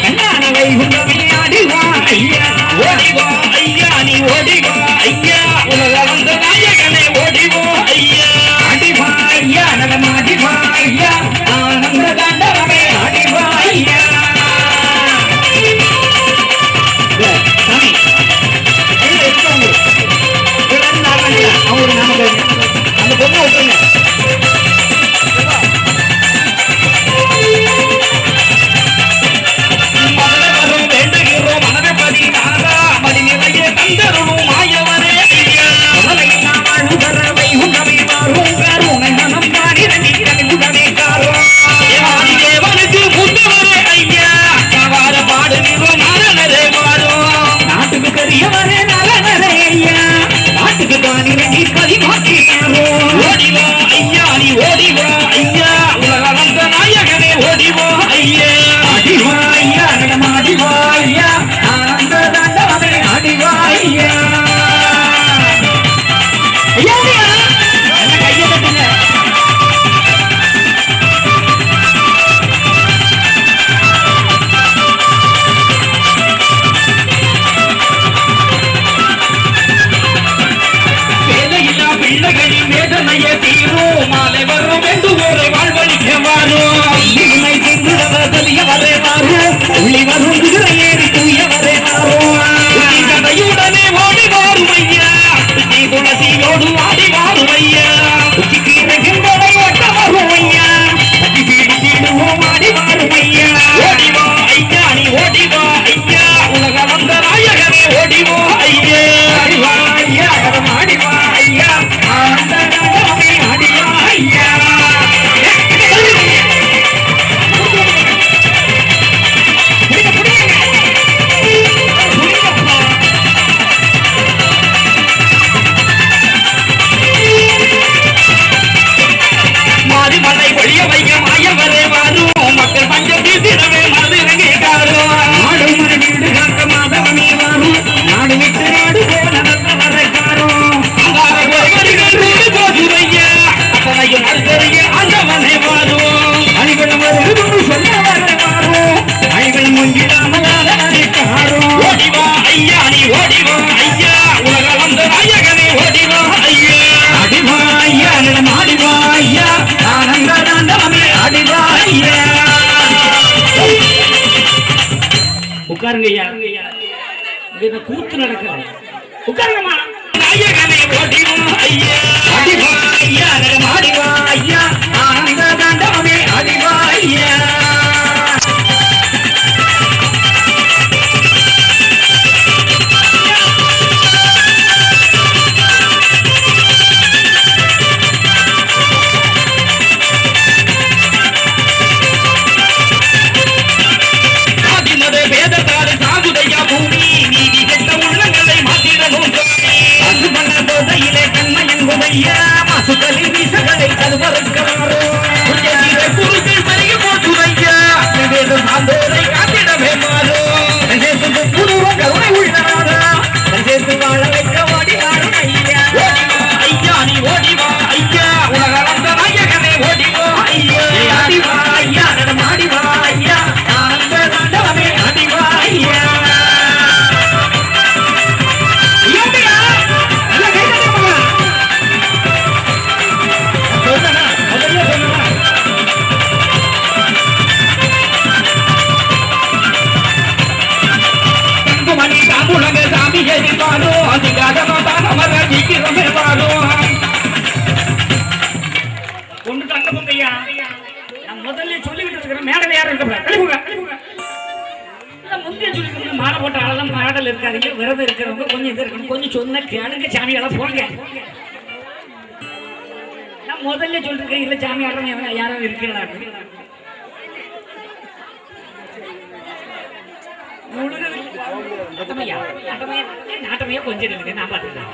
கண்ணான வைகுண்டமே அடிவா ஐயா, ஓடிவா ஐயா, நீ ஓடிவா ஐயா, உலக வந்த நாயகனே ஓடிவா ஐயா, அடிவா ஐயா, நடமாடிவா ஐயா, ஆனந்த தாண்டவமே அடிவா ஐயா. இந்த கூத்து நடக்கிறது. உட்காருங்கம்மா. நாயகனே ஓடிவா ஐயா, அடிவா ஐயா, அடிவா ஐயா, ஆனந்த தாண்டவமே அடிவா ஐயா. முதல்ல சொல்லிக்கிட்டு இருக்கிற மேடல் யாரும் இருக்க முந்தைய சொல்லி மாலை போட்ட ஆளெல்லாம் மேடல் இருக்காதீங்க. விரதம் இருக்கிறவங்க கொஞ்சம் இது இருக்கணும். கொஞ்சம் சொன்ன கேளுங்க, சாமியெல்லாம் போங்க. நான் முதல்ல சொல்லிருக்கேன், இல்ல சாமி ஆடுறவங்க யாரும் இருக்கிறாங்க. நாட்டமையா கொஞ்சம் இருக்கு, நான் பார்த்துக்கிறேன்.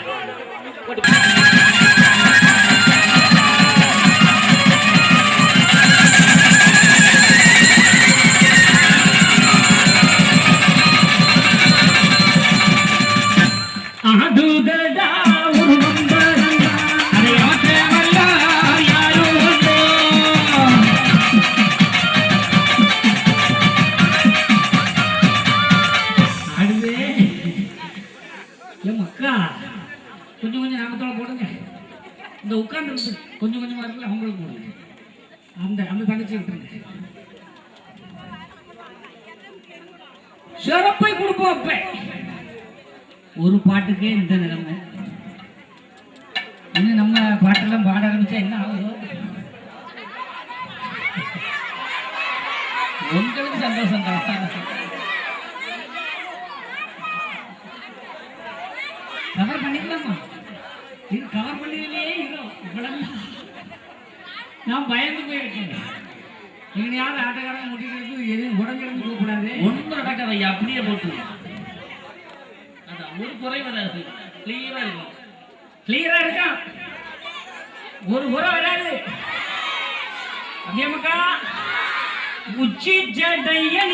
கொஞ்சம் கொஞ்சம் நாமத்தோட போடுங்க. இந்த உட்கார்ந்து கொஞ்சம் கொஞ்சமா இருக்குல்ல, அவங்களுக்கு போடுங்க. அந்த அந்த தங்கச்சி விட்டுருங்க. சிறப்பை கொடுப்போம். அப்ப ஒரு பாட்டுக்கே இந்த நிலைமை. இன்னும் நம்ம பாட்டெல்லாம் பாட ஆரம்பிச்சா என்ன ஆகுதோ? உங்களுக்கு சந்தோஷம் தான். கவர் பண்ணிக்கலாமா? இது கவர் பண்ணிலே நான் பயந்து போயிருக்கேன். எங்கனையாவது ஆட்டக்காரங்க முடிக்கிறது எதுவும் உடஞ்சிருந்து போகக்கூடாது. ஒன்றும் நடக்காது ஐயா, அப்படியே போட்டு அதான் ஒரு குறை வராது. கிளியரா இருக்கும், கிளியரா இருக்கா, ஒரு குறை வராது. அப்படியேமாக்கா உச்சி ஜடையா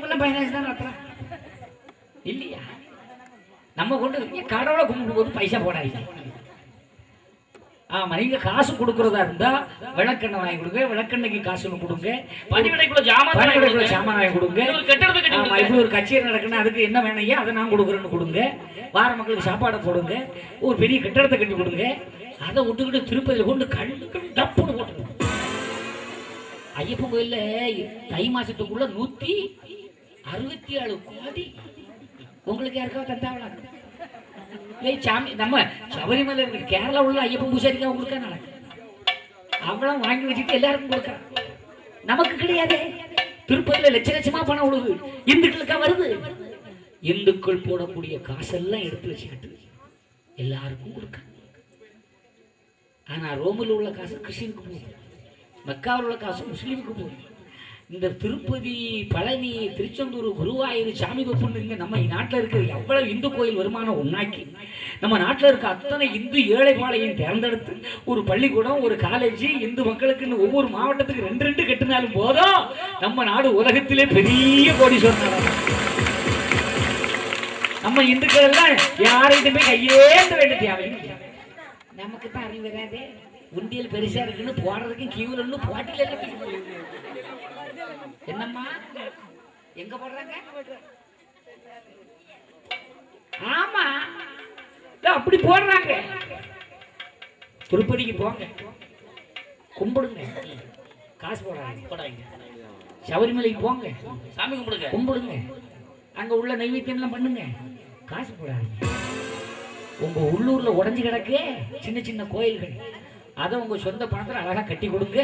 ஊர்ல பைனான்ஸ் தான் நடத்துறான் இல்லையா? நம்ம கொண்டு கடவுளை கும்பிடும் போது பைசா போடாதீங்க. ஆமா, நீங்க காசு கொடுக்கறதா இருந்தா விளக்கெண்ணெய் வாங்கி கொடுங்க, விளக்கெண்ணைக்கு காசு கொடுங்க, பணிவிடைக்குள்ள ஜாமான் வாங்கி கொடுங்க. இப்படி ஒரு கச்சேரி நடக்குன்னா அதுக்கு என்ன வேணையா அதை நான் கொடுக்குறேன்னு கொடுங்க. வார மக்களுக்கு சாப்பாடை போடுங்க, ஒரு பெரிய கட்டடத்தை கட்டி கொடுங்க. அதை விட்டுக்கிட்டு திருப்பதியில் கொண்டு கண்டு டப்புன்னு போட்டுருங்க. ஐயப்பன் கோயில்ல தை மாசத்துக்குள்ள 167 கோடி உங்களுக்கு யாருக்காவது தந்தாவளா? சாமி நம்ம சபரிமலை இருக்கு, கேரளா உள்ள ஐயப்பன் பூசாரிக்கா உங்களுக்கு நடக்கும். அவ்வளவு வாங்கி வச்சுட்டு எல்லாருக்கும் கொடுக்குறான், நமக்கு கிடையாது. திருப்பதியில லட்ச லட்சமா பணம் உழுது, இந்துக்களுக்கா வருது. இந்துக்கள் போடக்கூடிய காசெல்லாம் எடுத்து வச்சுக்கிட்டு எல்லாருக்கும் கொடுக்க. ஆனா ரோமில் உள்ள காசு கிறிஸ்டினுக்கு போகுது, மெக்காவில் உள்ள காசு முஸ்லீமுக்கு போகுது. இந்த திருப்பதி, பழனி, திருச்செந்தூர், குருவாயூர், சாமி தொப்புன்னு நம்ம நாட்டில் இருக்கிற எவ்வளவு இந்து கோயில் வருமானம் ஒன்னாக்கி நம்ம நாட்டில் இருக்க அத்தனை இந்து ஏழைப்பாளையும் தேர்ந்தெடுத்து ஒரு பள்ளிக்கூடம், ஒரு காலேஜ் இந்து மக்களுக்குன்னு ஒவ்வொரு மாவட்டத்துக்கு 2 கட்டினாலும் போதும் நம்ம நாடு உலகத்திலே பெரிய கோடீஸ்வரன். நம்ம இந்துக்கள் எல்லாம் யாரையும் போய் கையேந்த வேண்டிய தேவையில்லை. நமக்கு தான் அறிவு வராது. உண்டியல் பெருசா இருக்குன்னு போடுறதுக்கு கியூல போட்டியில் என்னம்மா எங்க போடுறாங்க? ஆமா, அப்படி போடுறாங்க. திருப்பதிக்கு போங்க, கும்பிடுங்க, காசு போடாதீங்க. சபரிமலைக்கு போங்க, சாமி கும்பிடுங்க, அங்க உள்ள நைவேத்தியம் பண்ணுங்க, காசு போடாதீங்க. உங்க உள்ளூர்ல உடஞ்சு கிடக்கு சின்ன சின்ன கோயில்கள், அதை உங்க சொந்த பணத்துல அழகா கட்டி கொடுங்க.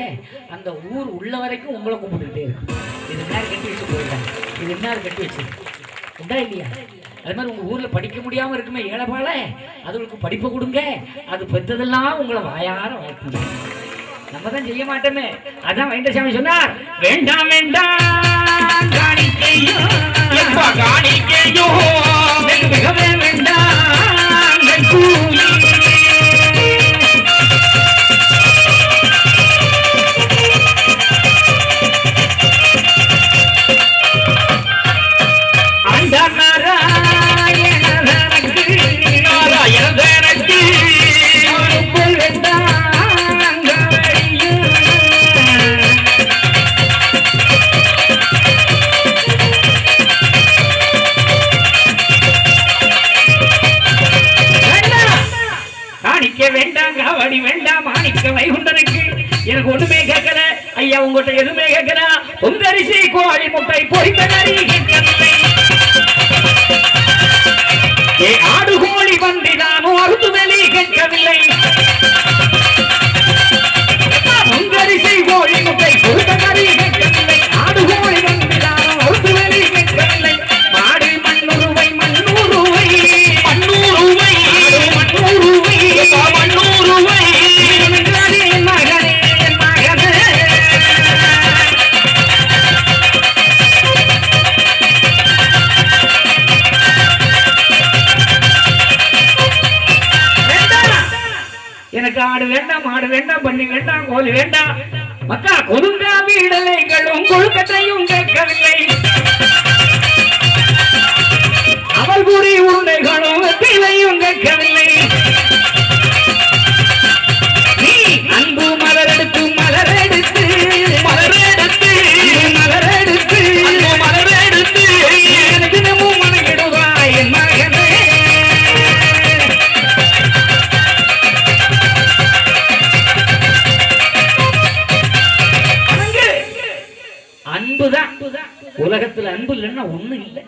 அந்த ஊர் உள்ள வரைக்கும் உங்களை கும்பிட்டுக்கிட்டே இருக்கும். இது என்ன கட்டி வச்சு போயிருக்காங்க, இது என்ன கட்டி வச்சு உண்டா இல்லையா? அது மாதிரி உங்க ஊர்ல படிக்க முடியாம இருக்குமே ஏழைப்பால, அதுகளுக்கு படிப்பு கொடுங்க. அது பெற்றதெல்லாம் உங்களை வாயார வாழ்த்துங்க. நம்ம தான் செய்ய மாட்டோமே. அதான் வைண்டசாமி சொன்னார், வேண்டாம் வேண்டாம் காணிக்கையோ காணிக்கையோ மிகவே வேண்டாம். வேண்டாம், காவடி வேண்டாம், மாணிக்க வைகுண்டனுக்கு எனக்கு ஒண்ணுமே கேட்கல ஐயா, உங்கள்கிட்ட எதுவுமே கேட்கல. உங்க அரிசி, கோழி முட்டை, பொறித்த கறி கேட்கவில்லை. ஆடு கோழி பன்றி நானும் அறுத்து வெளி கேட்கவில்லை. உங்க அரிசி, கோழி முட்டை, பொறித்த கறி கேட்கவில்லை. ஆடு கோழி பன்றி நானும் அறுத்து வெளி கேட்கவில்லை. மாடு மண்ணூறுவை, மண்ணூறுவை, மண்ணூறுவை, மண்ணூறுவை, மண்ணூறுவை. என் மகனே, என் மகனே. எனக்கு ஆடு வேண்டாம், மாடு வேண்டாம், பண்ணி வேண்டாம், கோழி வேண்டாம். மக்கா கொடுங்கா வீடலைகளும் கொழுக்கட்டையும் கேட்கவில்லை. அவள் கூறி உருளைகளும் வெற்றிலையும் கேட்கவில்லை. நீ அன்பு மலரெடுத்து, மலரெடுத்து, மலரெடுத்து, மலரெடுத்து, மலரெடுத்து தினமும் மனக்கிடுவாய் என் மகனே. அன்புதான் உலகத்துல, அன்பு இல்லைன்னா ஒண்ணும் இல்லை.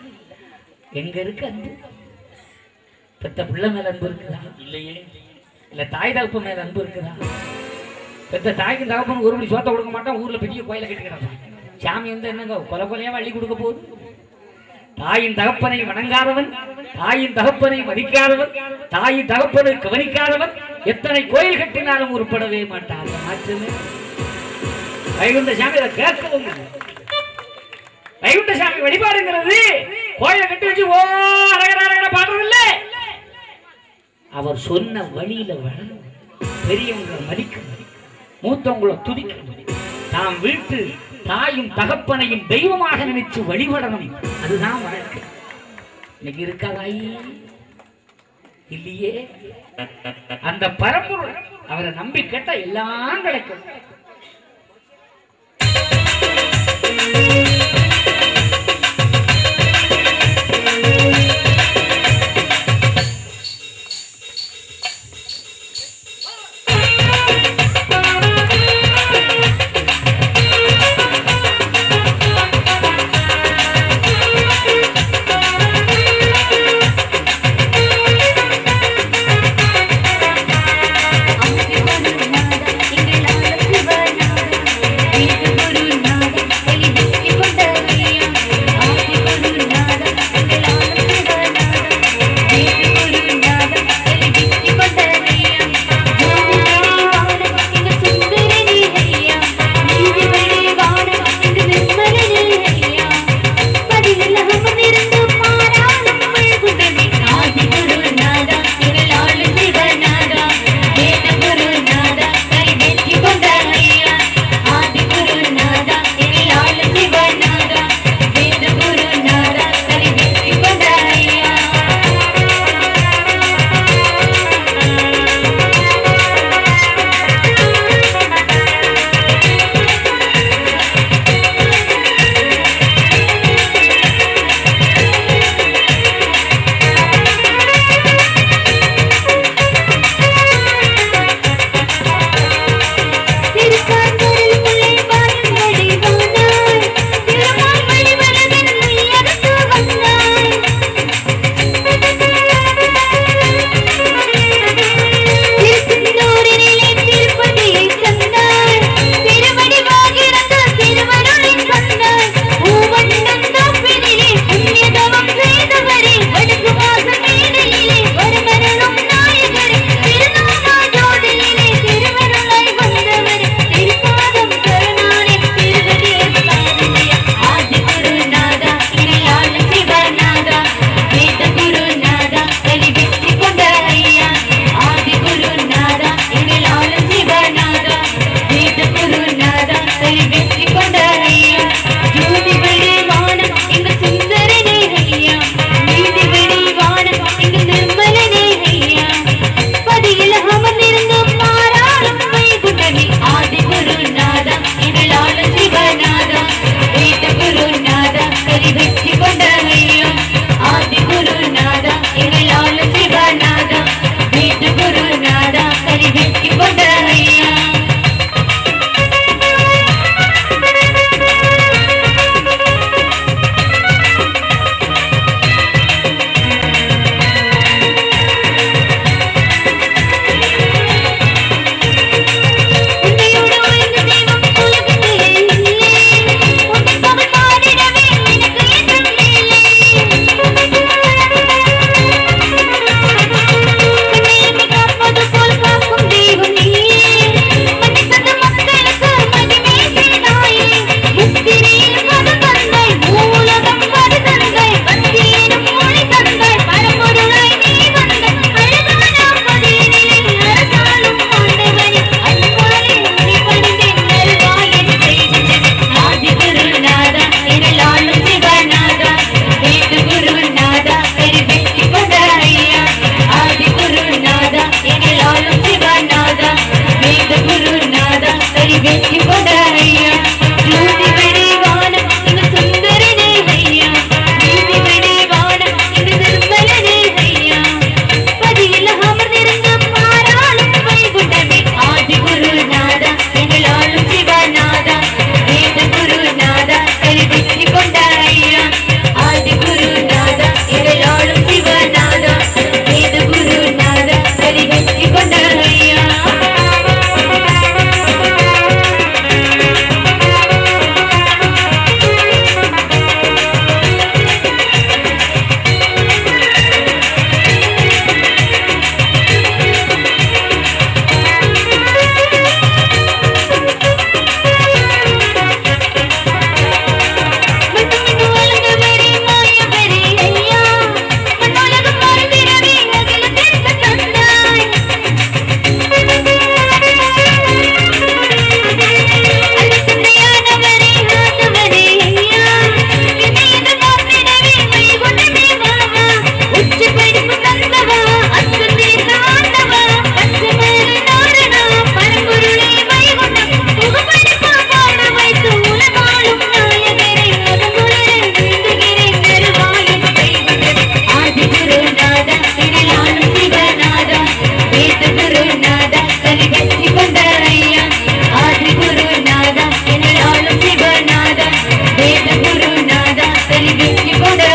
எங்க இருக்கு அன்பு? பெத்த பிள்ளை மேல அன்பு இருக்குதா? இல்லையே. இல்ல தாய் தகப்பு மேல அன்பு இருக்குதா? பெத்த தாய்க்கு தகப்பன் ஒரு மணி சோத்த கொடுக்க மாட்டான், ஊர்ல பெரிய கோயில கட்டிக்கிறான். சாமி வந்து என்னங்க கொலை கொலையா வள்ளி கொடுக்க போகுது? தாயின் தகப்பனை வணங்காதவன், தாயின் தகப்பனை மதிக்காதவன், தாயின் தகப்பனை கவனிக்காதவன் எத்தனை கோயில் கட்டினாலும் உருப்படவே மாட்டான். மாற்றமே வைகுண்ட சாமி அதை கேட்கவும். வைகுண்ட சாமி வழிபாடுங்கிறது கோயிலை கட்டி வச்சு ஓ அரகர பாடுறதில்ல. அவர் சொன்ன வழியில வளரும், பெரியவங்களை மதிக்கணும், மூத்தவங்களை துதிக்கணும். தாம் வீட்டு தாயும் தகப்பனையும் தெய்வமாக நினைச்சு வழிபடணும். அதுதான் வாழ்க்கை. இன்னைக்கு இருக்காதாயி இல்லையே. அந்த பரம்பொருள் அவரை நம்பி கேட்டா எல்லாம் கிடைக்கும். நெஞ்சுக்குள்ள